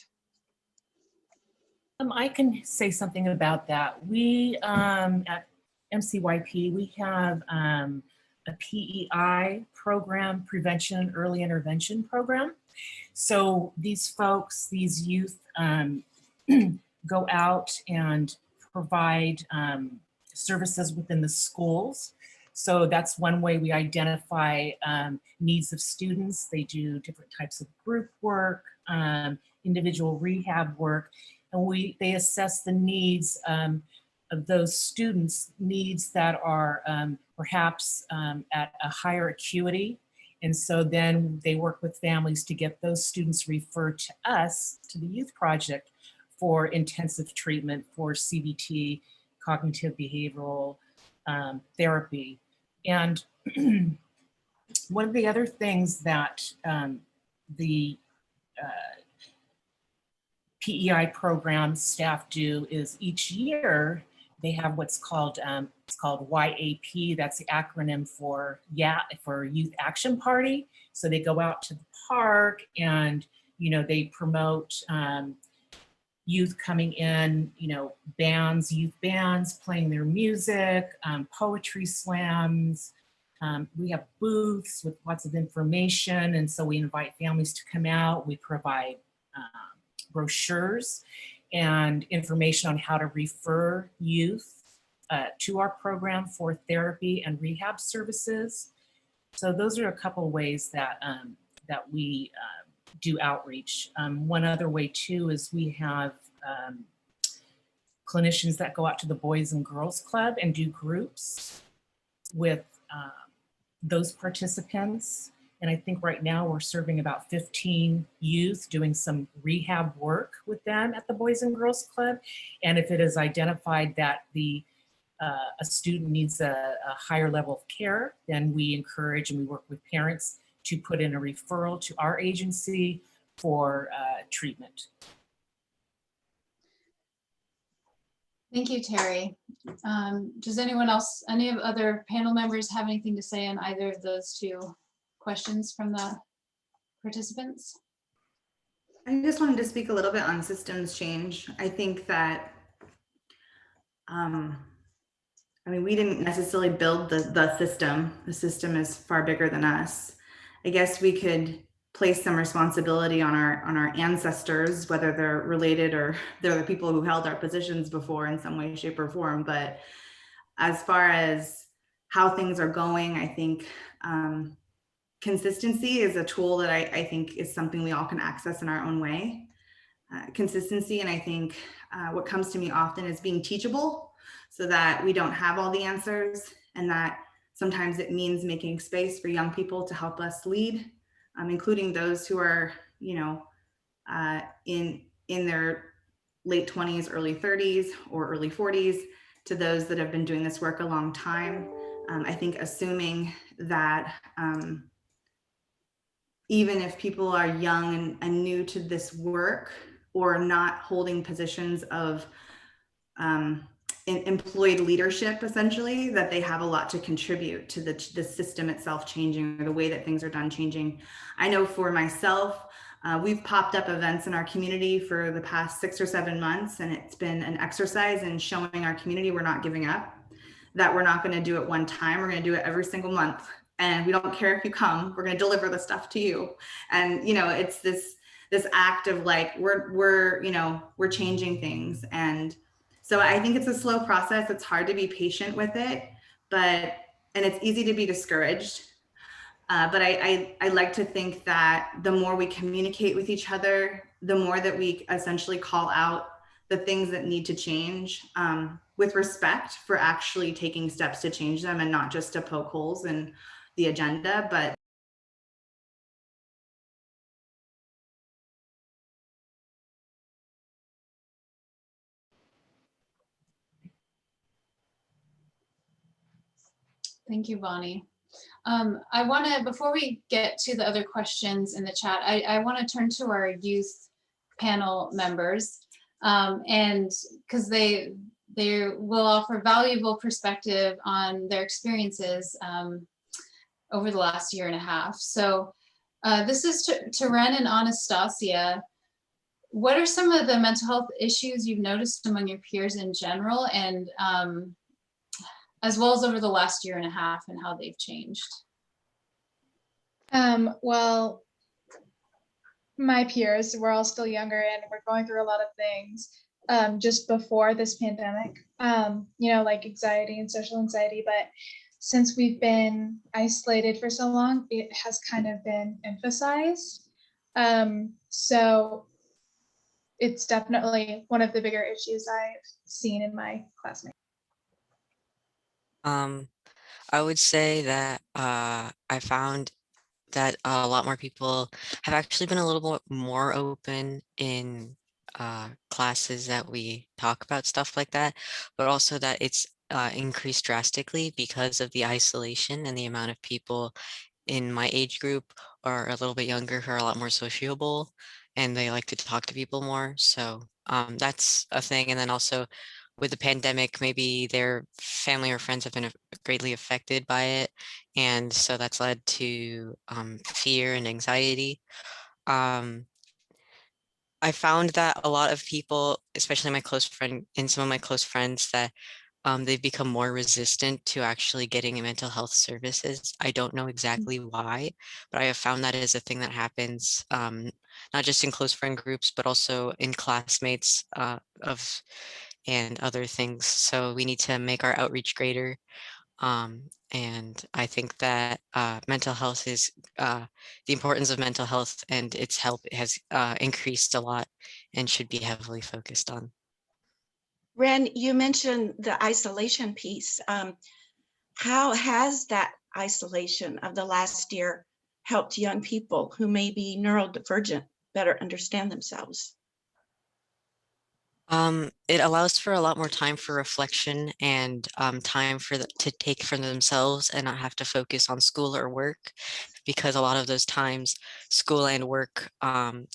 I can say something about that. We at MCYP, we have a PEI program, Prevention Early Intervention program. So these folks, these youth go out and provide services within the schools. So that's one way we identify needs of students. They do different types of group work, individual rehab work, and they assess the needs of those students, needs that are perhaps at a higher acuity. And so then they work with families to get those students referred to us, to the Youth Project, for intensive treatment for CBT, cognitive behavioral therapy. And one of the other things that the PEI program staff do is each year they have what's called it's called YAP. That's the acronym for Youth Action Party. So they go out to the park and they promote youth coming in, bands, youth bands playing their music, poetry slams. We have booths with lots of information, and so we invite families to come out. We provide brochures and information on how to refer youth to our program for therapy and rehab services. So those are a couple of ways that that we do outreach. One other way too is we have clinicians that go out to the Boys and Girls Club and do groups with those participants. And I think right now we're serving about 15 youth, doing some rehab work with them at the Boys and Girls Club. And if it is identified that a student needs a higher level of care, then we encourage and we work with parents to put in a referral to our agency for treatment. Thank you, Terry. Does anyone else, any of other panel members have anything to say on either of those two questions from the participants? I just wanted to speak a little bit on systems change. I think that, we didn't necessarily build the system. The system is far bigger than us. I guess we could place some responsibility on our ancestors, whether they're related or they're the people who held our positions before in some way, shape, or form. But as far as how things are going, I think consistency is a tool that I think is something we all can access in our own way. Consistency, and I think what comes to me often is being teachable, so that we don't have all the answers, and that sometimes it means making space for young people to help us lead, including those who are, in their late 20s, early 30s, or early 40s, to those that have been doing this work a long time. I think assuming that even if people are young and new to this work or not holding positions of employed leadership, essentially, that they have a lot to contribute to the system itself changing, or the way that things are done changing. I know for myself, we've popped up events in our community for the past 6 or 7 months, and it's been an exercise in showing our community we're not giving up, that we're not going to do it one time, we're going to do it every single month. And we don't care if you come, we're going to deliver the stuff to you. And, you know, it's this act of like, we're changing things. And so I think it's a slow process. It's hard to be patient with it, and it's easy to be discouraged. But I like to think that the more we communicate with each other, the more that we essentially call out the things that need to change, with respect for actually taking steps to change them, and not just to poke holes in the agenda, but Thank you, Bonnie. I want to, before we get to the other questions in the chat, I want to turn to our youth panel members, and because they will offer valuable perspective on their experiences over the last year and a half. So this is to Ren and Anastasia. What are some of the mental health issues you've noticed among your peers in general, and as well as over the last year and a half, and how they've changed? Well, my peers, we're all still younger and we're going through a lot of things just before this pandemic, you know, like anxiety and social anxiety. But since we've been isolated for so long, it has kind of been emphasized. So it's definitely one of the bigger issues I've seen in my classmates. I would say that I found that a lot more people have actually been a little bit more open in classes that we talk about stuff like that, but also that it's increased drastically because of the isolation and the amount of people in my age group or a little bit younger who are a lot more sociable, and they like to talk to people more. So that's a thing. And then also with the pandemic, maybe their family or friends have been greatly affected by it. And so that's led to fear and anxiety. I found that a lot of people, especially my close friend and some of my close friends, that they've become more resistant to actually getting mental health services. I don't know exactly why, but I have found that is a thing that happens, not just in close friend groups, but also in classmates and other things. So we need to make our outreach greater. And I think that mental health is the importance of mental health and its help has increased a lot and should be heavily focused on. Ren, you mentioned the isolation piece. How has that isolation of the last year helped young people who may be neurodivergent better understand themselves? It allows for a lot more time for reflection and time to take for themselves and not have to focus on school or work, because a lot of those times school and work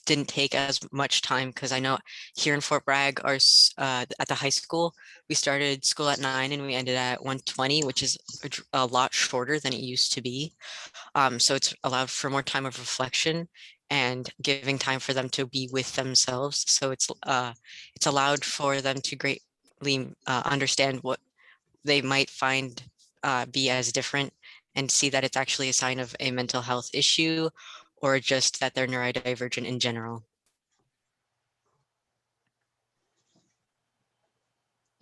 didn't take as much time. Because I know here in Fort Bragg, at the high school, we started school at 9 and we ended at 1:20, which is a lot shorter than it used to be. So it's allowed for more time of reflection and giving time for them to be with themselves. So it's allowed for them to greatly understand what they might find be as different, and see that it's actually a sign of a mental health issue or just that they're neurodivergent in general.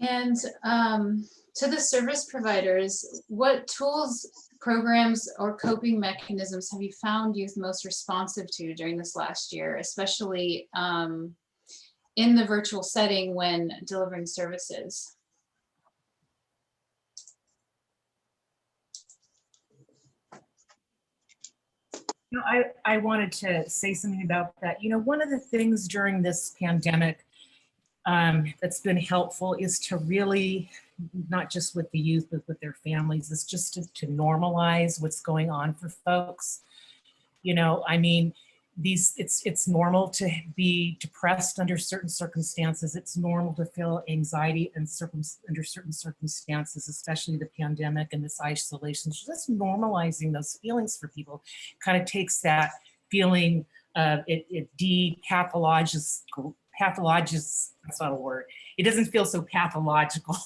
And to the service providers, what tools, programs, or coping mechanisms have you found youth most responsive to during this last year, especially in the virtual setting when delivering services? You know, I wanted to say something about that. You know, one of the things during this pandemic that's been helpful is to really not just with the youth, but with their families, is just to normalize what's going on for folks. You know, I mean, it's normal to be depressed under certain circumstances. It's normal to feel anxiety under certain circumstances, especially the pandemic and this isolation. So just normalizing those feelings for people kind of takes that feeling, it depathologizes, that's not a word. It doesn't feel so pathological,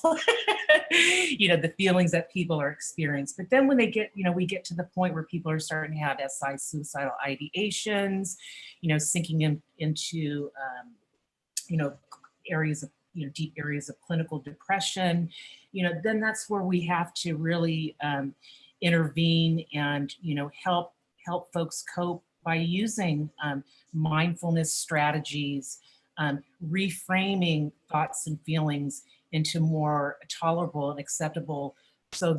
you know, the feelings that people are experiencing. But then when they get, you know, we get to the point where people are starting to have SI, suicidal ideations, you know, sinking into, you know, areas of, you know, deep areas of clinical depression, you know, then that's where we have to really intervene and, you know, help folks cope by using mindfulness strategies, reframing thoughts and feelings into more tolerable and acceptable, so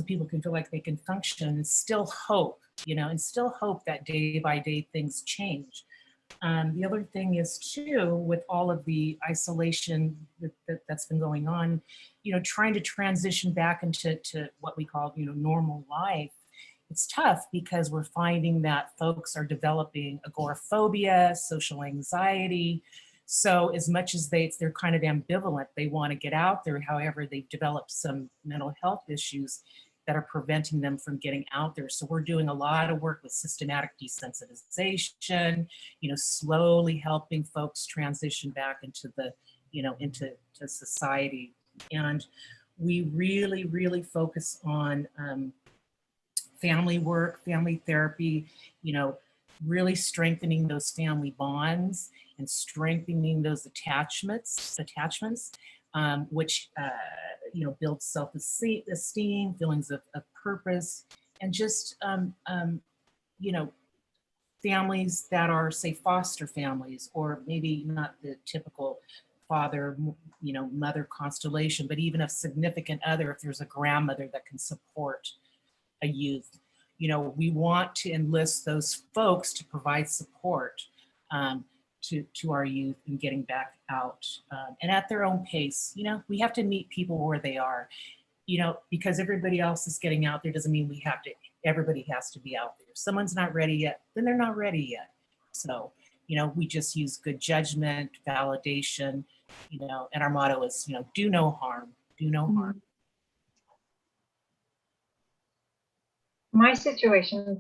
people can feel like they can function and still hope, you know, and still hope that day by day things change. The other thing is too, with all of the isolation that's been going on, you know, trying to transition back into what we call, you know, normal life. It's tough because we're finding that folks are developing agoraphobia, social anxiety. So as much as they're kind of ambivalent, they want to get out there. However, they've developed some mental health issues that are preventing them from getting out there. So we're doing a lot of work with systematic desensitization, you know, slowly helping folks transition back into the, you know, into society. And we really, really focus on family work, family therapy, you know, really strengthening those family bonds and strengthening those attachments, which, you know, build self-esteem, feelings of purpose, and just, you know, families that are, say, foster families, or maybe not the typical father, you know, mother constellation, but even a significant other, if there's a grandmother that can support a youth. You know, we want to enlist those folks to provide support to our youth in getting back out, and at their own pace. You know, we have to meet people where they are, you know, because everybody else is getting out there doesn't mean everybody has to be out there. If someone's not ready yet, then they're not ready yet. So, you know, we just use good judgment, validation, you know, and our motto is, you know, do no harm, do no harm. My situation's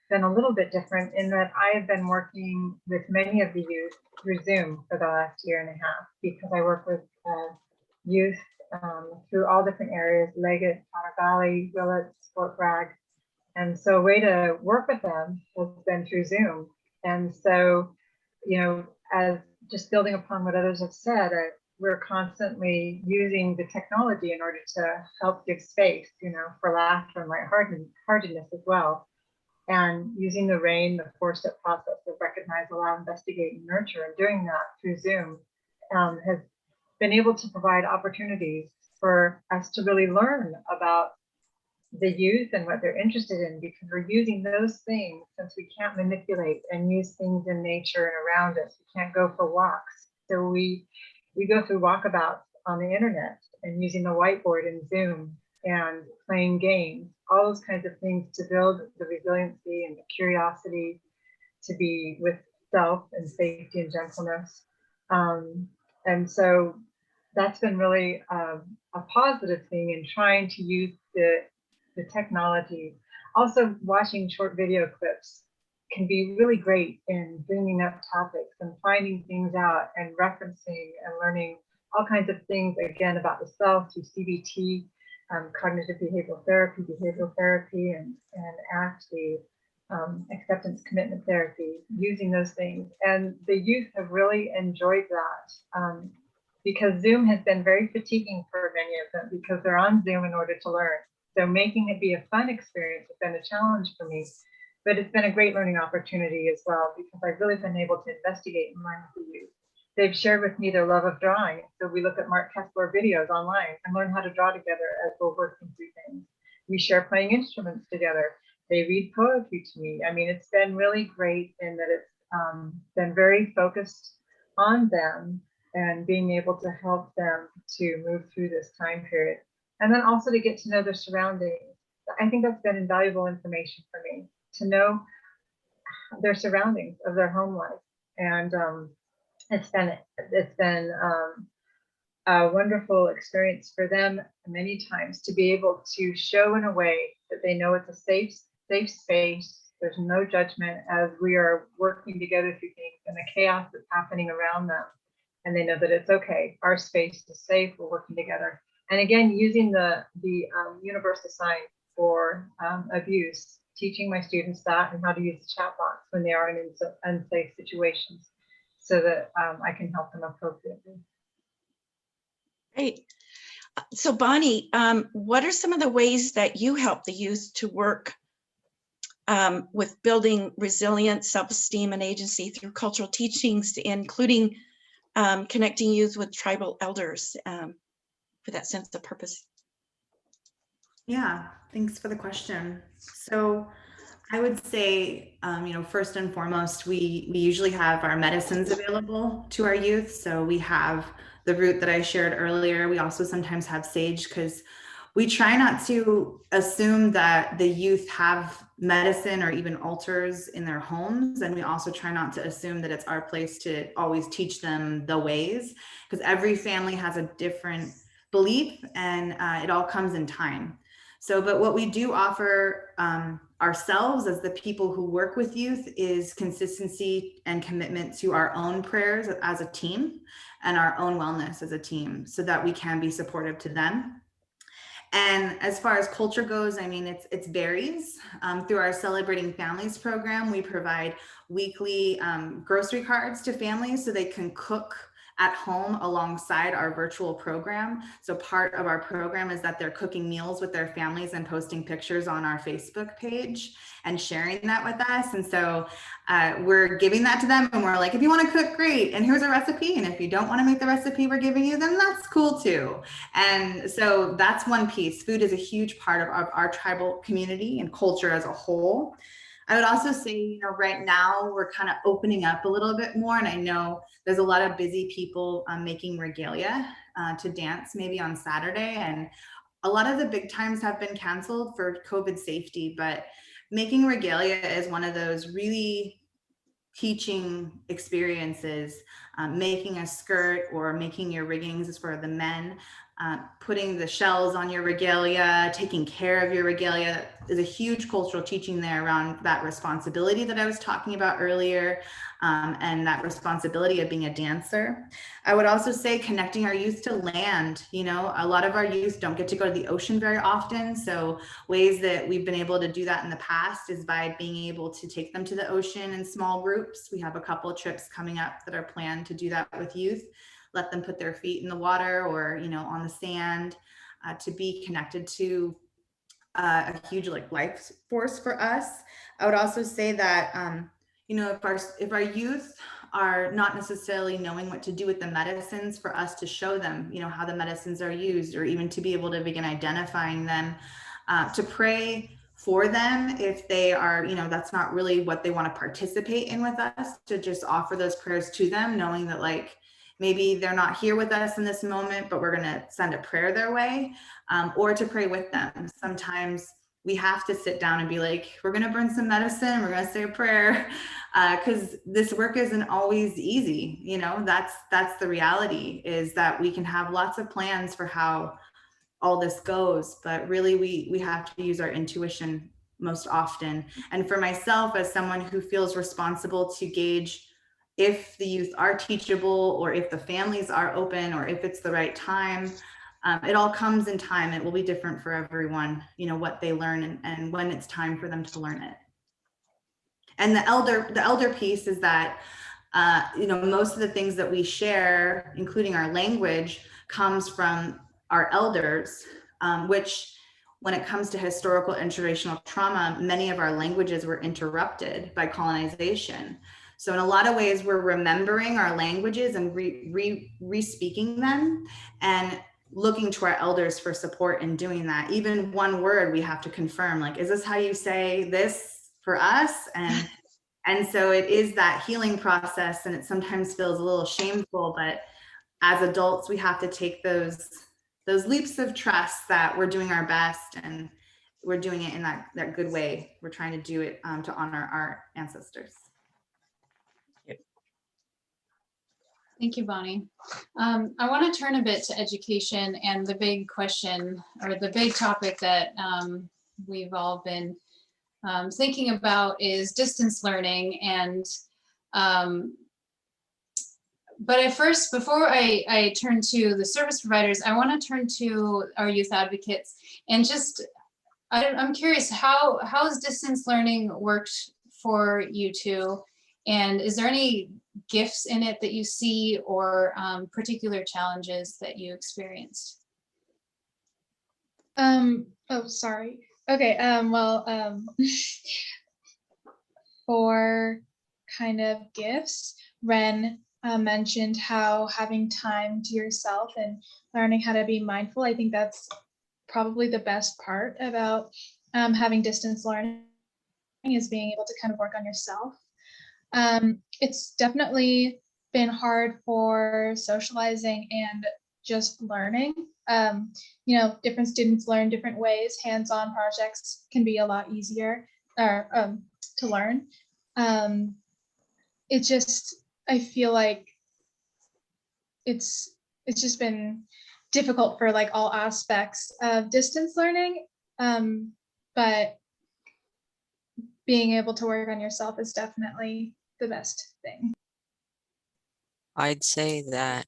been a little bit different in that I have been working with many of the youth through Zoom for the last year and a half, because I work with youth through all different areas: Leggett, Otter Valley, Willits, Fort Bragg. And so a way to work with them has been through Zoom. And so, you know, as just building upon what others have said, we're constantly using the technology in order to help give space, you know, for laughter and lightheartedness as well. And using the RAIN, the 4-step process of recognize, allow, investigate, and nurture, and doing that through Zoom has been able to provide opportunities for us to really learn about the youth and what they're interested in, because we're using those things, since we can't manipulate and use things in nature and around us. We can't go for walks. So we go through walkabouts on the internet and using the whiteboard in Zoom and playing games, all those kinds of things to build the resiliency and the curiosity to be with self and safety and gentleness. And so that's been really a positive thing in trying to use the technology. Also, watching short video clips can be really great in bringing up topics and finding things out and referencing and learning all kinds of things, again, about the self through CBT, cognitive behavioral therapy, and ACT, the acceptance commitment therapy, using those things. And the youth have really enjoyed that, because Zoom has been very fatiguing for many of them, because they're on Zoom in order to learn. So making it be a fun experience has been a challenge for me, but it's been a great learning opportunity as well, because I've really been able to investigate and learn with the youth. They've shared with me their love of drawing. So we look at Mark Kessler videos online and learn how to draw together as we're working through things. We share playing instruments together. They read poetry to me. I mean, it's been really great in that it's been very focused on them and being able to help them to move through this time period. And then also to get to know their surroundings. I think that's been invaluable information for me, to know their surroundings of their home life. And it's been a wonderful experience for them many times to be able to show in a way that they know it's a safe space. There's no judgment as we are working together through things and the chaos that's happening around them. And they know that it's okay. Our space is safe. We're working together. And again, using the universal sign for abuse, teaching my students that and how to use the chat box when they are in unsafe situations so that I can help them appropriately. Great. So Bonnie, what are some of the ways that you help the youth to work with building resilience, self-esteem, and agency through cultural teachings, including connecting youth with tribal elders for that sense of purpose? Yeah, thanks for the question. So I would say, first and foremost, we usually have our medicines available to our youth. So we have the root that I shared earlier. We also sometimes have sage because we try not to assume that the youth have medicine or even altars in their homes. And we also try not to assume that it's our place to always teach them the ways, because every family has a different belief and it all comes in time. So, but what we do offer ourselves as the people who work with youth is consistency and commitment to our own prayers as a team and our own wellness as a team so that we can be supportive to them. And as far as culture goes, I mean, it varies. Through our Celebrating Families program, we provide weekly grocery cards to families so they can cook at home alongside our virtual program. So part of our program is that they're cooking meals with their families and posting pictures on our Facebook page and sharing that with us. And so we're giving that to them and we're like, if you want to cook, great. And here's a recipe. And if you don't want to make the recipe we're giving you, then that's cool too. And so that's one piece. Food is a huge part of our tribal community and culture as a whole. I would also say, right now we're kind of opening up a little bit more. And I know there's a lot of busy people making regalia to dance maybe on Saturday. And a lot of the big times have been canceled for COVID safety, but making regalia is one of those really teaching experiences. Making a skirt or making your riggings is for the men. Putting the shells on your regalia, taking care of your regalia is a huge cultural teaching there around that responsibility that I was talking about earlier, and that responsibility of being a dancer. I would also say connecting our youth to land. A lot of our youth don't get to go to the ocean very often. So ways that we've been able to do that in the past is by being able to take them to the ocean in small groups. We have a couple of trips coming up that are planned to do that with youth. Let them put their feet in the water or, on the sand, to be connected to a huge life force for us. I would also say that, if our youth are not necessarily knowing what to do with the medicines, for us to show them, how the medicines are used, or even to be able to begin identifying them, to pray for them if they are, that's not really what they want to participate in with us, to just offer those prayers to them, knowing that maybe they're not here with us in this moment, but we're going to send a prayer their way, or to pray with them. Sometimes we have to sit down and be like, we're going to burn some medicine, we're going to say a prayer, because this work isn't always easy. That's the reality, is that we can have lots of plans for how all this goes, but really we have to use our intuition most often. And for myself, as someone who feels responsible to gauge if the youth are teachable, or if the families are open, or if it's the right time, it all comes in time. It will be different for everyone, what they learn and when it's time for them to learn it. And the elder piece is that, most of the things that we share, including our language, comes from our elders, which when it comes to historical intergenerational trauma, many of our languages were interrupted by colonization. So in a lot of ways, we're remembering our languages and re-speaking them and looking to our elders for support in doing that. Even one word we have to confirm, is this how you say this for us? And so it is that healing process, and it sometimes feels a little shameful, but as adults, we have to take those leaps of trust that we're doing our best and we're doing it in that good way. We're trying to do it to honor our ancestors. Thank you, Bonnie. I want to turn a bit to education and the big question, or the big topic that we've all been thinking about is distance learning. And but at first, before I turn to the service providers, I want to turn to our youth advocates and just, I'm curious, how has distance learning worked for you two? And is there any gifts in it that you see, or particular challenges that you experienced? Oh, sorry. Okay, for kind of gifts, Ren mentioned how having time to yourself and learning how to be mindful. I think that's probably the best part about having distance learning, is being able to kind of work on yourself. It's definitely been hard for socializing and just learning. You know, different students learn different ways. Hands-on projects can be a lot easier to learn. It just, I feel like it's just been difficult for like all aspects of distance learning. But being able to work on yourself is definitely the best thing. I'd say that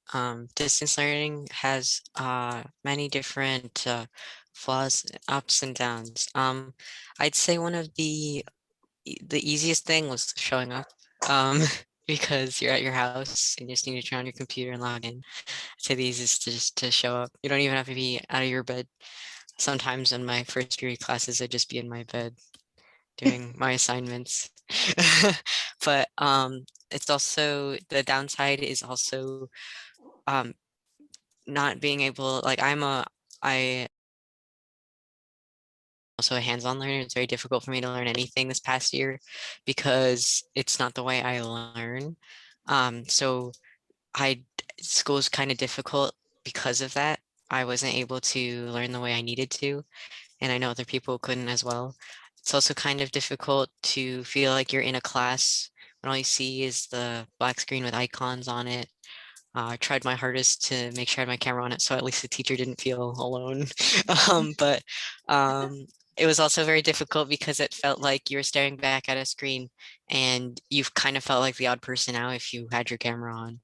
distance learning has many different flaws, ups and downs. I'd say one of the easiest thing was showing up, because you're at your house and you just need to turn on your computer and log in. I'd say the easiest is just to show up. You don't even have to be out of your bed. Sometimes in my first period classes, I'd just be in my bed doing my assignments. But it's also, the downside is also not being able, like I also a hands-on learner. It's very difficult for me to learn anything this past year because it's not the way I learn. So school is kind of difficult because of that. I wasn't able to learn the way I needed to, and I know other people couldn't as well. It's also kind of difficult to feel like you're in a class when all you see is the black screen with icons on it. I tried my hardest to make sure I had my camera on it, so at least the teacher didn't feel alone. But it was also very difficult because it felt like you were staring back at a screen and you've kind of felt like the odd person out if you had your camera on.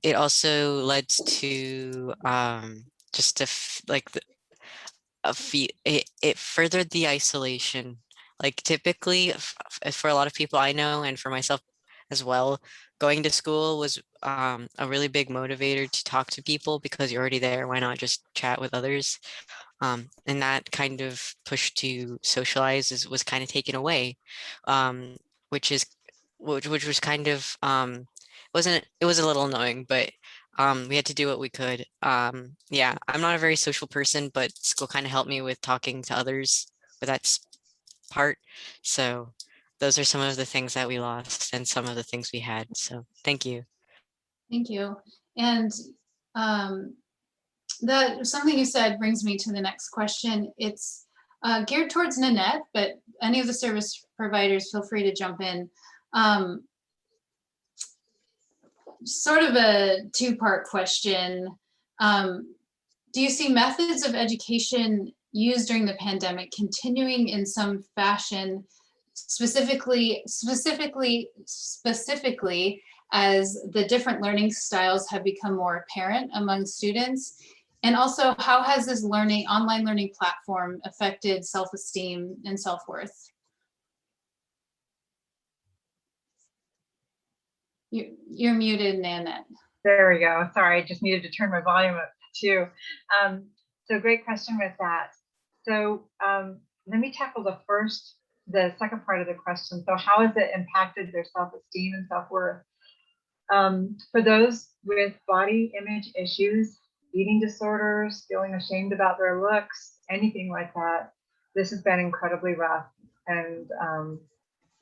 It also led to just it furthered the isolation. Like typically for a lot of people I know, and for myself as well, going to school was a really big motivator to talk to people because you're already there. Why not just chat with others? And that kind of push to socialize was kind of taken away, which was kind of it was a little annoying, but we had to do what we could. Yeah, I'm not a very social person, but school kind of helped me with talking to others with that part. So those are some of the things that we lost and some of the things we had. So thank you. Thank you. And that something you said brings me to the next question. It's geared towards Nanette, but any of the service providers, feel free to jump in. Sort of a two-part question. Do you see methods of education used during the pandemic continuing in some fashion, specifically as the different learning styles have become more apparent among students? And also, how has this online learning platform affected self-esteem and self-worth? You're muted, Nanette. There we go. Sorry, I just needed to turn my volume up too. So great question with that. So let me tackle the second part of the question. So how has it impacted their self-esteem and self-worth? For those with body image issues, eating disorders, feeling ashamed about their looks, anything like that, this has been incredibly rough and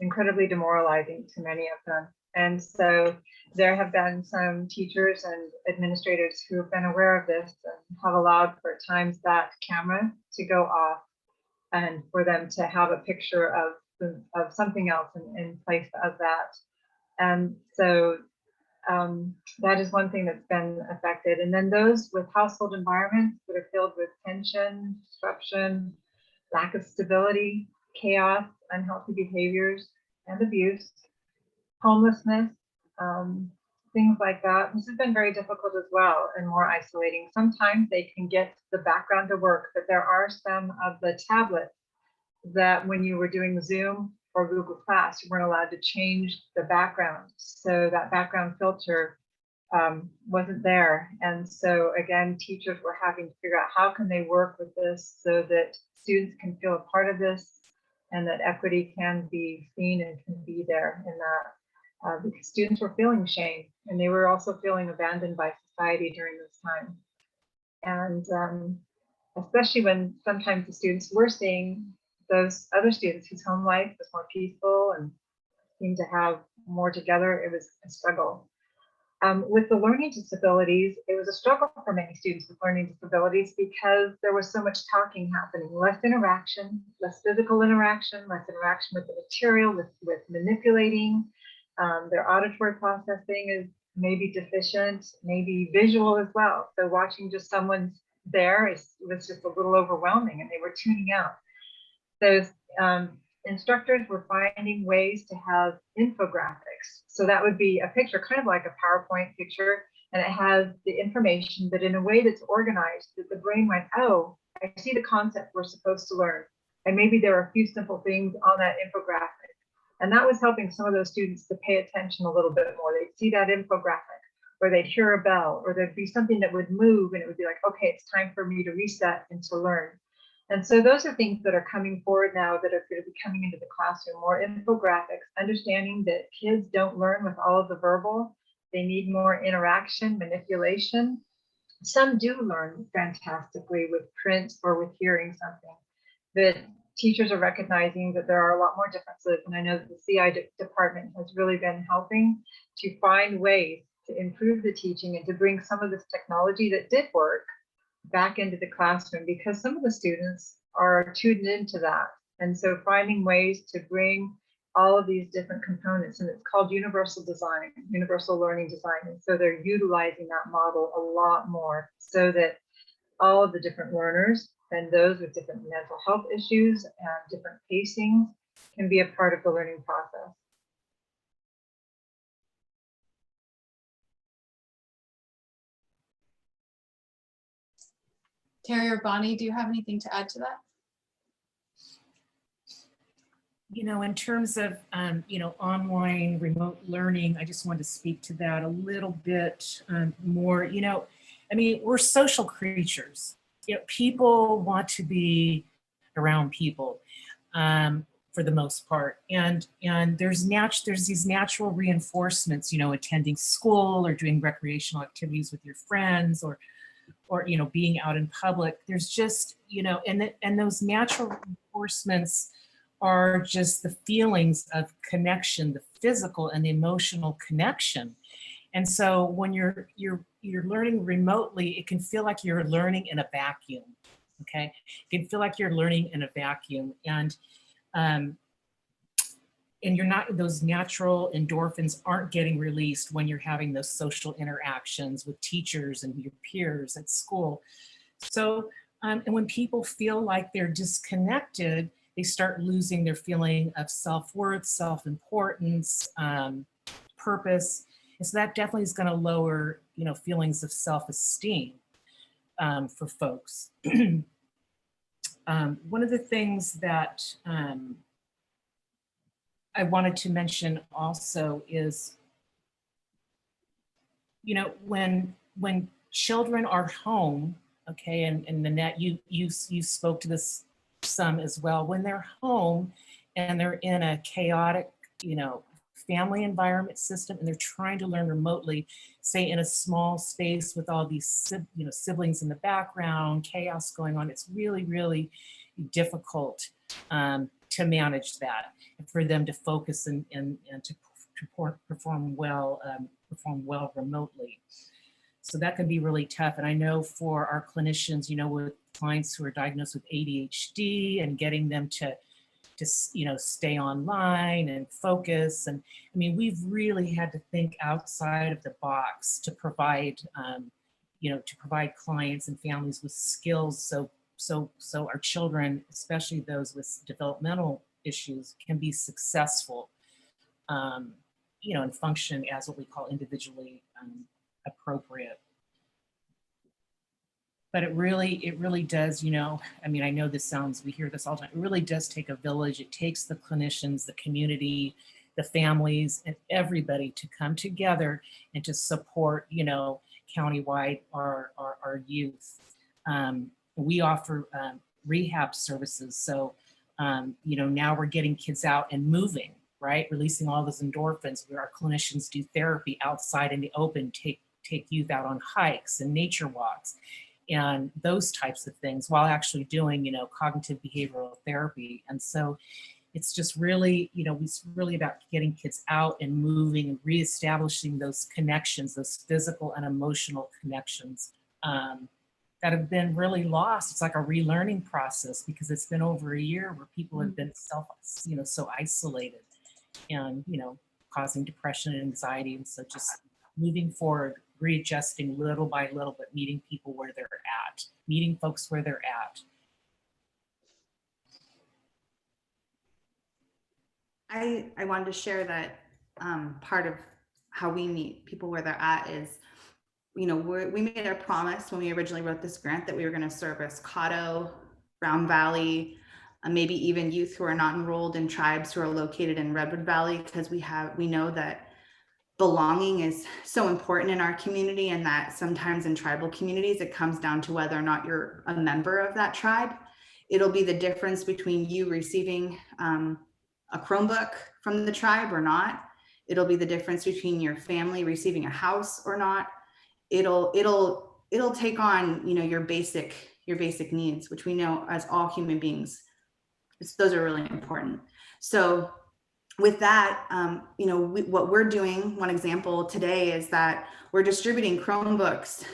incredibly demoralizing to many of them. And so there have been some teachers and administrators who have been aware of this and have allowed for at times that camera to go off and for them to have a picture of something else in place of that. And so that is one thing that's been affected. And then those with household environments that are filled with tension, disruption, lack of stability, chaos, unhealthy behaviors, and abuse, homelessness, things like that. This has been very difficult as well and more isolating. Sometimes they can get the background to work, but there are some of the tablets that when you were doing Zoom or Google Class, you weren't allowed to change the background. So that background filter wasn't there. And so again, teachers were having to figure out how can they work with this so that students can feel a part of this and that equity can be seen and can be there in that. Because students were feeling shame and they were also feeling abandoned by society during this time. And especially when sometimes the students were seeing those other students whose home life was more peaceful and seemed to have more together, it was a struggle. With the learning disabilities, it was a struggle for many students with learning disabilities because there was so much talking happening, less interaction, less physical interaction, less interaction with the material, with manipulating. Their auditory processing is maybe deficient, maybe visual as well. So watching just someone there was just a little overwhelming and they were tuning out. Those instructors were finding ways to have infographics. So that would be a picture, kind of like a PowerPoint picture, and it has the information, but in a way that's organized that the brain went, oh, I see the concept we're supposed to learn. And maybe there are a few simple things on that infographic. And that was helping some of those students to pay attention a little bit more. They'd see that infographic, or they'd hear a bell, or there'd be something that would move and it would be like, okay, it's time for me to reset and to learn. And so those are things that are coming forward now that are going to be coming into the classroom, more infographics, understanding that kids don't learn with all of the verbal. They need more interaction, manipulation. Some do learn fantastically with print or with hearing something. But teachers are recognizing that there are a lot more differences. And I know that the CI department has really been helping to find ways to improve the teaching and to bring some of this technology that did work back into the classroom, because some of the students are tuned into that. And so finding ways to bring all of these different components, and it's called universal design, universal learning design. And so they're utilizing that model a lot more so that all of the different learners and those with different mental health issues and different pacings can be a part of the learning process. Terry or Bonnie, do you have anything to add to that? You know, in terms of, you know, online remote learning, I just wanted to speak to that a little bit more. You know, I mean, we're social creatures. You know, people want to be around people for the most part. And there's these natural reinforcements, you know, attending school or doing recreational activities with your friends or you know, being out in public. There's just, you know, and those natural reinforcements are just the feelings of connection, the physical and the emotional connection. And so when you're learning remotely, it can feel like you're learning in a vacuum. Okay, it can feel like you're learning in a vacuum, and you're not, those natural endorphins aren't getting released when you're having those social interactions with teachers and your peers at school. So, and when people feel like they're disconnected, they start losing their feeling of self-worth, self-importance, purpose. And so that definitely is going to lower, you know, feelings of self-esteem for folks. One of the things that I wanted to mention also is, you know, when children are home, okay, and Nanette, you spoke to this some as well. When they're home and they're in a chaotic, you know, family environment system, and they're trying to learn remotely, say in a small space with all these, you know, siblings in the background, chaos going on, it's really, really difficult to manage that, and for them to focus and to perform well remotely. So that can be really tough. And I know for our clinicians, with clients who are diagnosed with ADHD and getting them to stay online and focus. And I mean, we've really had to think outside of the box to provide, clients and families with skills. So our children, especially those with developmental issues, can be successful, and function as what we call individually appropriate. But it really does, I mean, I know we hear this all the time. It really does take a village. It takes the clinicians, the community, the families, and everybody to come together and to support, countywide our youth. We offer rehab services. So, now we're getting kids out and moving, right? Releasing all those endorphins, where our clinicians do therapy outside in the open, take youth out on hikes and nature walks and those types of things, while actually doing, cognitive behavioral therapy. And so it's just really, it's really about getting kids out and moving and reestablishing those connections, those physical and emotional connections that have been really lost. It's like a relearning process, because it's been over a year where people have been so isolated and, causing depression and anxiety. And so just moving forward, readjusting little by little, but meeting people where they're at, meeting folks where they're at. I wanted to share that part of how we meet people where they're at is, we made a promise when we originally wrote this grant that we were going to service Caddo, Round Valley, maybe even youth who are not enrolled in tribes who are located in Redwood Valley, because we know that belonging is so important in our community, and that sometimes in tribal communities, it comes down to whether or not you're a member of that tribe. It'll be the difference between you receiving a Chromebook from the tribe or not. It'll be the difference between your family receiving a house or not. It'll take on, your basic needs, which we know as all human beings, those are really important. So with that, what we're doing, one example today is that we're distributing Chromebooks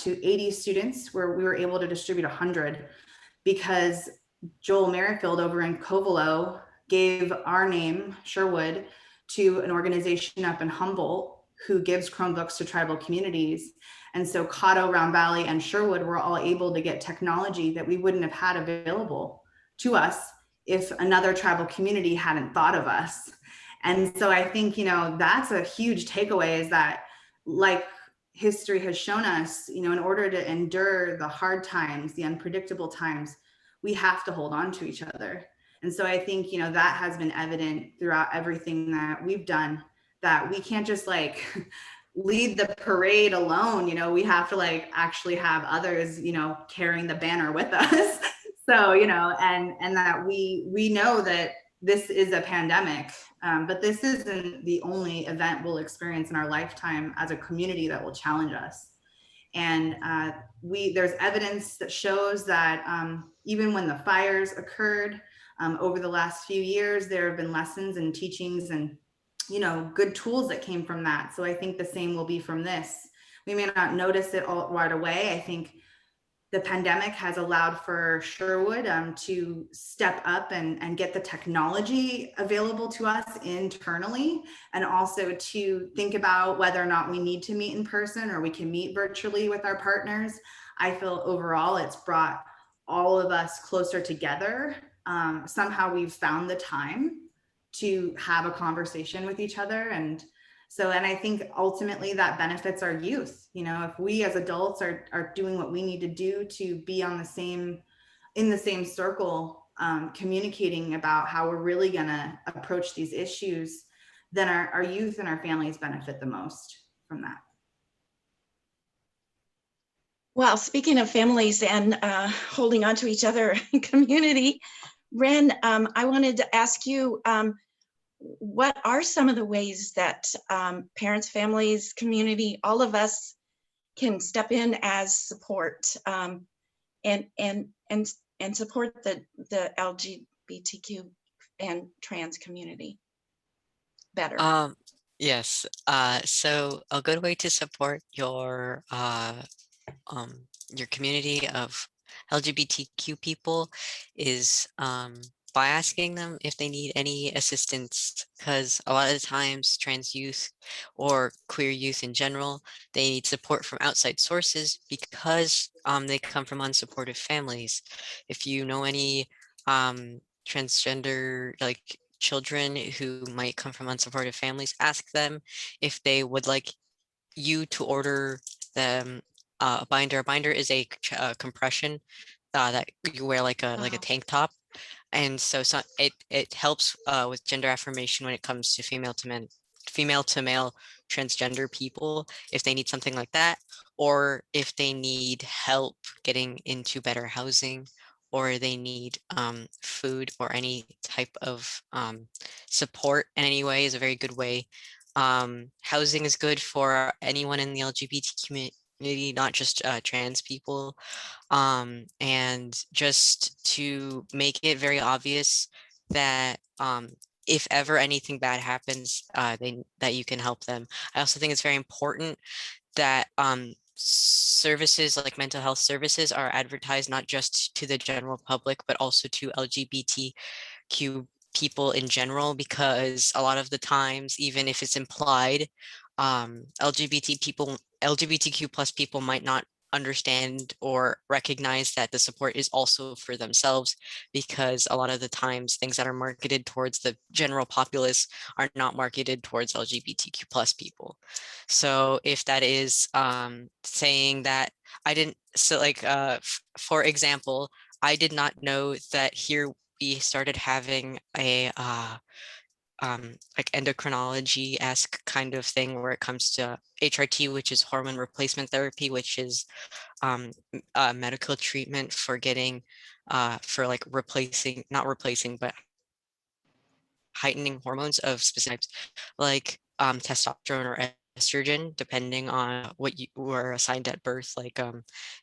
to 80 students, where we were able to distribute 100 because Joel Merrifield over in Covelo gave our name, Sherwood, to an organization up in Humboldt who gives Chromebooks to tribal communities. And so Caddo, Round Valley, and Sherwood were all able to get technology that we wouldn't have had available to us if another tribal community hadn't thought of us. And so I think, that's a huge takeaway, is that, like history has shown us, in order to endure the hard times, the unpredictable times, we have to hold on to each other. And so I think, that has been evident throughout everything that we've done, that we can't just lead the parade alone. We have to actually have others, carrying the banner with us. So, and that we know that this is a pandemic, but this isn't the only event we'll experience in our lifetime as a community that will challenge us. And there's evidence that shows that even when the fires occurred over the last few years, there have been lessons and teachings and, good tools that came from that. So I think the same will be from this. We may not notice it all right away. I think the pandemic has allowed for Sherwood to step up and get the technology available to us internally, and also to think about whether or not we need to meet in person or we can meet virtually with our partners. I feel overall it's brought all of us closer together. Somehow we've found the time to have a conversation with each other. And I think ultimately that benefits our youth. If we as adults are doing what we need to do to be in the same circle, communicating about how we're really gonna approach these issues, then our youth and our families benefit the most from that. Well, speaking of families and holding on to each other in community, Ren, I wanted to ask you, what are some of the ways that parents, families, community, all of us can step in as support and support the LGBTQ and trans community better? Yes. So a good way to support your community of LGBTQ people is by asking them if they need any assistance, because a lot of the times trans youth or queer youth in general, they need support from outside sources because they come from unsupportive families. If you know any transgender like children who might come from unsupportive families, ask them if they would like you to order them a binder. A binder is a compression that you wear like a tank top, and so it helps with gender affirmation when it comes to female to male transgender people if they need something like that, or if they need help getting into better housing, or they need food or any type of support in any way is a very good way. Housing is good for anyone in the LGBT community, not just trans people. And just to make it very obvious that if ever anything bad happens, that you can help them. I also think it's very important that services like mental health services are advertised not just to the general public, but also to LGBTQ people in general, because a lot of the times, even if it's implied, LGBTQ plus people might not understand or recognize that the support is also for themselves, because a lot of the times things that are marketed towards the general populace are not marketed towards LGBTQ plus people. So if that is saying that I didn't, so like for example, I did not know that here we started having a like endocrinology-esque kind of thing where it comes to HRT, which is hormone replacement therapy, which is medical treatment for getting for like not replacing, but heightening hormones of specific types, like testosterone or estrogen, depending on what you were assigned at birth. Like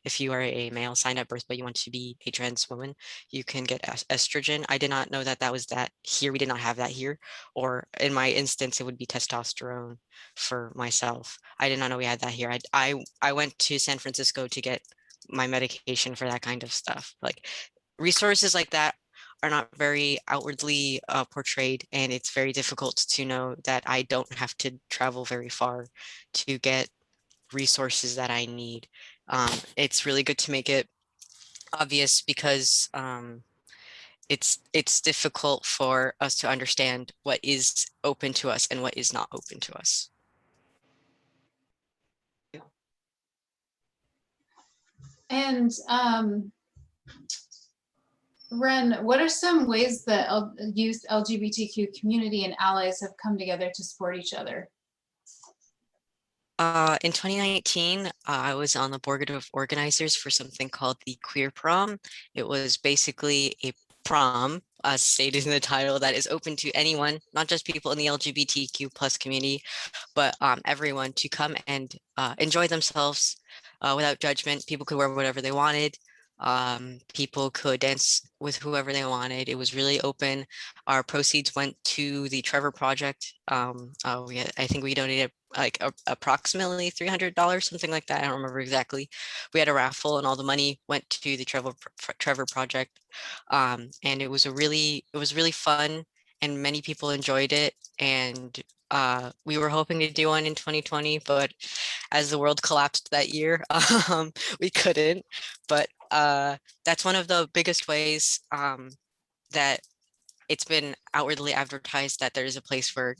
if you are a male assigned at birth, but you want to be a trans woman, you can get estrogen. I did not know that was that here. We did not have that here. Or in my instance, it would be testosterone for myself. I did not know we had that here. I went to San Francisco to get my medication for that kind of stuff. Like resources like that are not very outwardly portrayed, and it's very difficult to know that I don't have to travel very far to get resources that I need. It's really good to make it obvious, because it's difficult for us to understand what is open to us and what is not open to us. And Ren, what are some ways that youth LGBTQ community and allies have come together to support each other? In 2019, I was on the board of organizers for something called the Queer Prom. It was basically a prom, as stated in the title, that is open to anyone, not just people in the LGBTQ plus community, but everyone to come and enjoy themselves without judgment. People could wear whatever they wanted. People could dance with whoever they wanted. It was really open. Our proceeds went to the Trevor Project. I think we donated like approximately $300, something like that. I don't remember exactly. We had a raffle, and all the money went to the Trevor Project. And it was really fun, and many people enjoyed it. And we were hoping to do one in 2020, but as the world collapsed that year, we couldn't. But that's one of the biggest ways that it's been outwardly advertised that there is a place for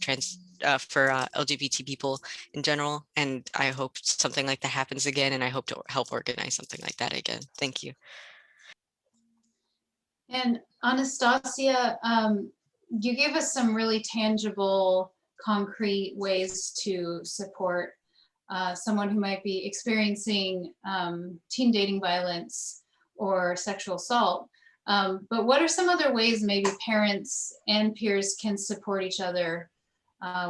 LGBT people in general. And I hope something like that happens again. And I hope to help organize something like that again. Thank you. And Anastasia, you gave us some really tangible, concrete ways to support someone who might be experiencing teen dating violence or sexual assault. But what are some other ways maybe parents and peers can support each other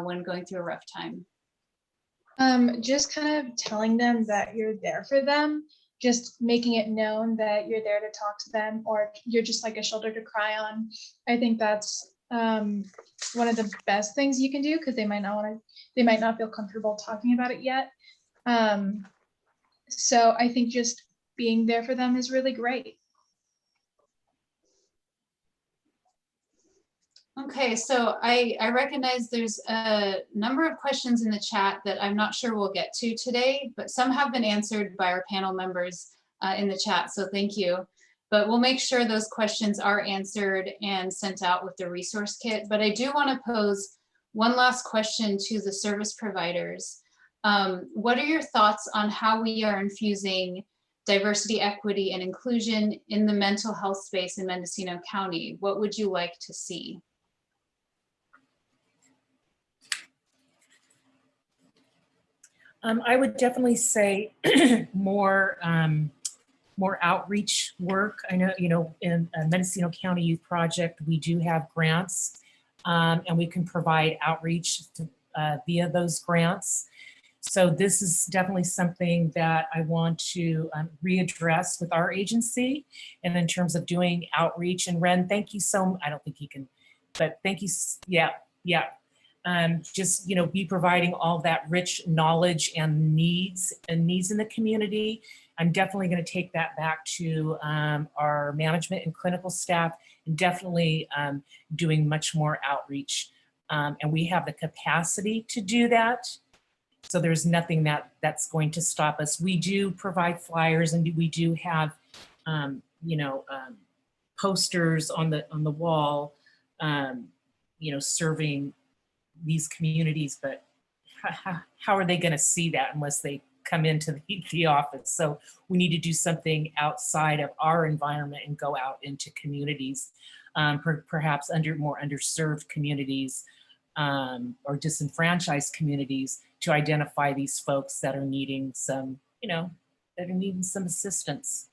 when going through a rough time? Just kind of telling them that you're there for them, just making it known that you're there to talk to them, or you're just like a shoulder to cry on. I think that's one of the best things you can do, because they might not feel comfortable talking about it yet. So I think just being there for them is really great. Okay, so I recognize there's a number of questions in the chat that I'm not sure we'll get to today, but some have been answered by our panel members in the chat, so thank you. But we'll make sure those questions are answered and sent out with the resource kit. But I do want to pose one last question to the service providers. What are your thoughts on how we are infusing diversity, equity, and inclusion in the mental health space in Mendocino County? What would you like to see? I would definitely say more outreach work. I know, in Mendocino County Youth Project, we do have grants, and we can provide outreach via those grants. So this is definitely something that I want to readdress with our agency, and in terms of doing outreach. And Ren, thank you I don't think he can, but thank you. Yeah. Just, be providing all that rich knowledge and needs in the community. I'm definitely going to take that back to our management and clinical staff, and definitely doing much more outreach. And we have the capacity to do that. So there's nothing that's going to stop us. We do provide flyers, and we do have, posters on the wall, serving these communities, but how are they going to see that unless they come into the office? So we need to do something outside of our environment and go out into communities, perhaps more underserved communities, or disenfranchised communities, to identify these folks that are needing some, some assistance.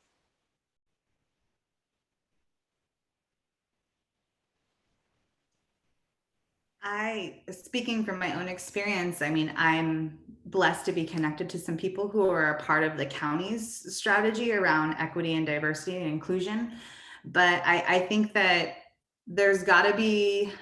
Speaking from my own experience, I'm blessed to be connected to some people who are a part of the county's strategy around equity and diversity and inclusion. But I think that there's got to be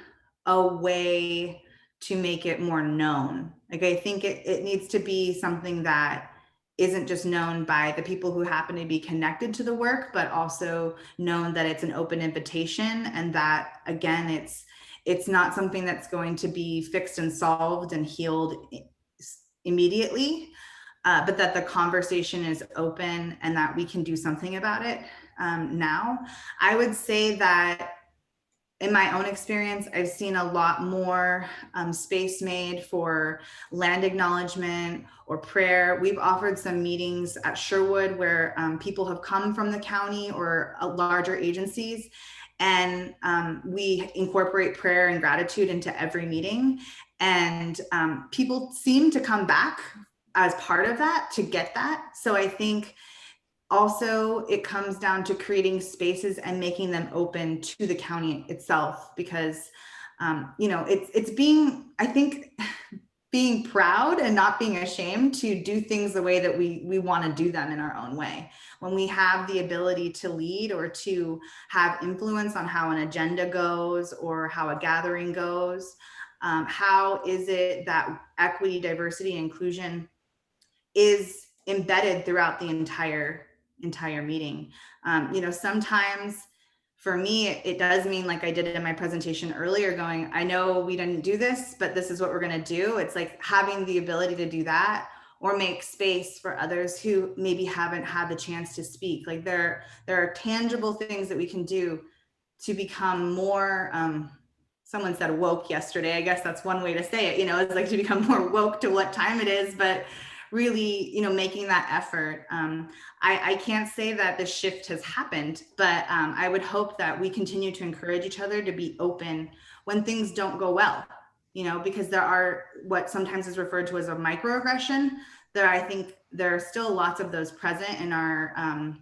a way to make it more known. Like, I think it needs to be something that isn't just known by the people who happen to be connected to the work, but also known that it's an open invitation, and that, again, it's not something that's going to be fixed and solved and healed immediately, but that the conversation is open and that we can do something about it now. I would say that in my own experience, I've seen a lot more space made for land acknowledgement or prayer. We've offered some meetings at Sherwood where people have come from the county or larger agencies, and we incorporate prayer and gratitude into every meeting. And people seem to come back as part of that to get that. So I think also it comes down to creating spaces and making them open to the county itself, because it's being proud and not being ashamed to do things the way that we want to do them in our own way. When we have the ability to lead or to have influence on how an agenda goes or how a gathering goes, how is it that equity, diversity, and inclusion is embedded throughout the entire meeting? Sometimes for me, it does mean, like I did in my presentation earlier, going, I know we didn't do this, but this is what we're going to do. It's like having the ability to do that, or make space for others who maybe haven't had the chance to speak. Like there are tangible things that we can do to become more, someone said woke yesterday. I guess that's one way to say it, it's like to become more woke to what time it is, but really, making that effort. I can't say that the shift has happened, but I would hope that we continue to encourage each other to be open when things don't go well, because there are what sometimes is referred to as a microaggression. I think there are still lots of those present in our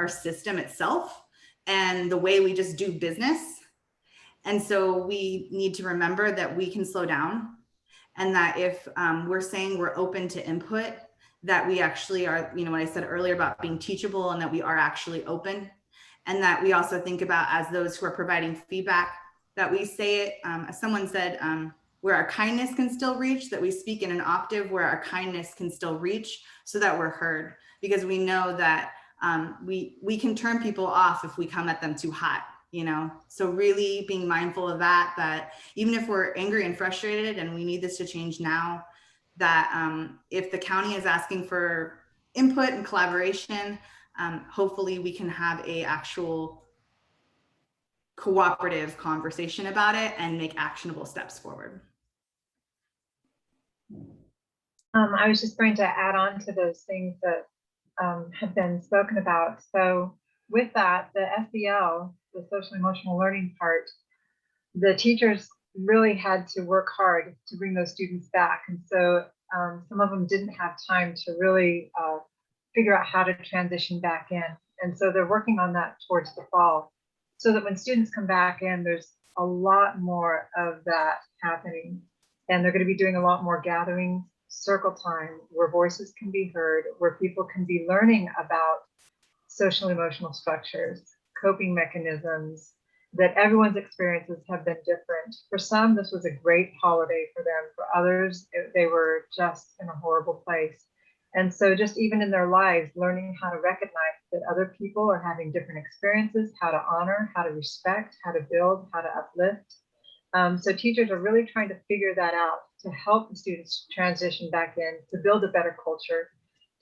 system itself and the way we just do business. And so we need to remember that we can slow down, and that if we're saying we're open to input, that we actually are, what I said earlier about being teachable, and that we are actually open, and that we also think about, as those who are providing feedback, that we say it, as someone said, where our kindness can still reach, that we speak in an octave where our kindness can still reach, so that we're heard, because we know that we can turn people off if we come at them too hot, you know? So really being mindful of that, that even if we're angry and frustrated and we need this to change now, that if the county is asking for input and collaboration, hopefully we can have a actual cooperative conversation about it and make actionable steps forward. I was just going to add on to those things that have been spoken about. So with that, the SEL, the social emotional learning part, the teachers really had to work hard to bring those students back. And so some of them didn't have time to really figure out how to transition back in. And so they're working on that towards the fall, so that when students come back in, there's a lot more of that happening. And they're going to be doing a lot more gatherings, circle time, where voices can be heard, where people can be learning about social emotional structures, coping mechanisms, that everyone's experiences have been different. For some, this was a great holiday for them. For others, they were just in a horrible place. And so just even in their lives, learning how to recognize that other people are having different experiences, how to honor, how to respect, how to build, how to uplift. So teachers are really trying to figure that out to help the students transition back in, to build a better culture,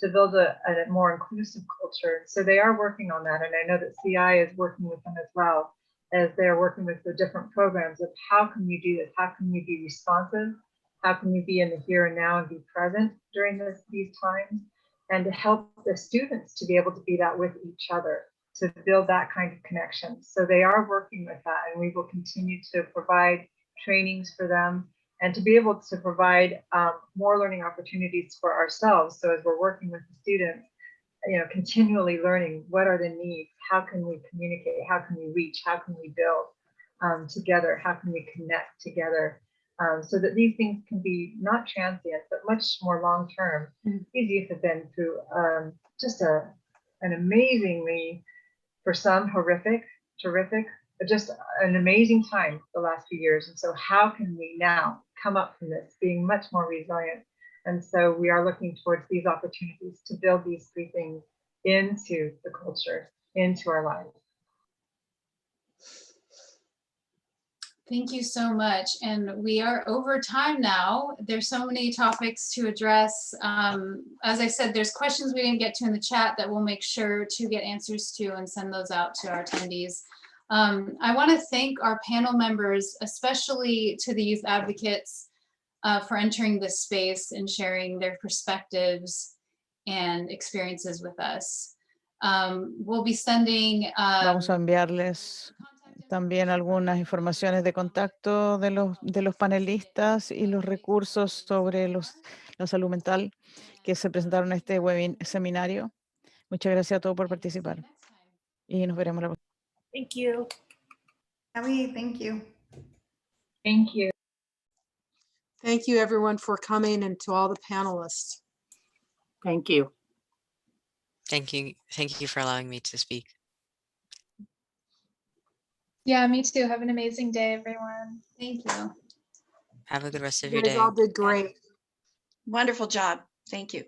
to build a more inclusive culture. So they are working on that. And I know that CI is working with them as well, as they're working with the different programs of how can you do this? How can you be responsive? How can you be in the here and now and be present during these times? And to help the students to be able to be that with each other, to build that kind of connection. So they are working with that, and we will continue to provide trainings for them and to be able to provide more learning opportunities for ourselves. So as we're working with the students, you know, continually learning what are the needs, how can we communicate, how can we reach, how can we build together, how can we connect together, so that these things can be not transient, but much more long-term. These youth have been through just an amazingly, for some, horrific, terrific, but just an amazing time the last few years. And so how can we now come up from this being much more resilient? And so we are looking towards these opportunities to build these three things into the culture, into our lives. Thank you so much. And we are over time now. There's so many topics to address. As I said, there's questions we didn't get to in the chat that we'll make sure to get answers to and send those out to our attendees. I want to thank our panel members, especially to the youth advocates, for entering this space and sharing their perspectives and experiences with us. We'll be sending Vamos a enviarles también algunas informaciones de contacto de los panelistas y los recursos sobre la salud mental que se presentaron en este seminario. Muchas gracias a todos por participar y nos veremos la próxima. Thank you. Ellie, thank you. Thank you. Thank you, everyone, for coming, and to all the panelists. Thank you. Thank you. Thank you for allowing me to speak. Yeah, me too. Have an amazing day, everyone. Thank you. Have a good rest of You your guys day. all did great. Wonderful job. Thank you.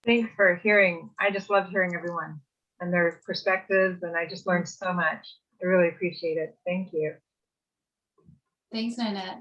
Thanks for hearing. I just loved hearing everyone and their perspectives, and I just learned so much. I really appreciate it. Thank you. Thanks, Nanette.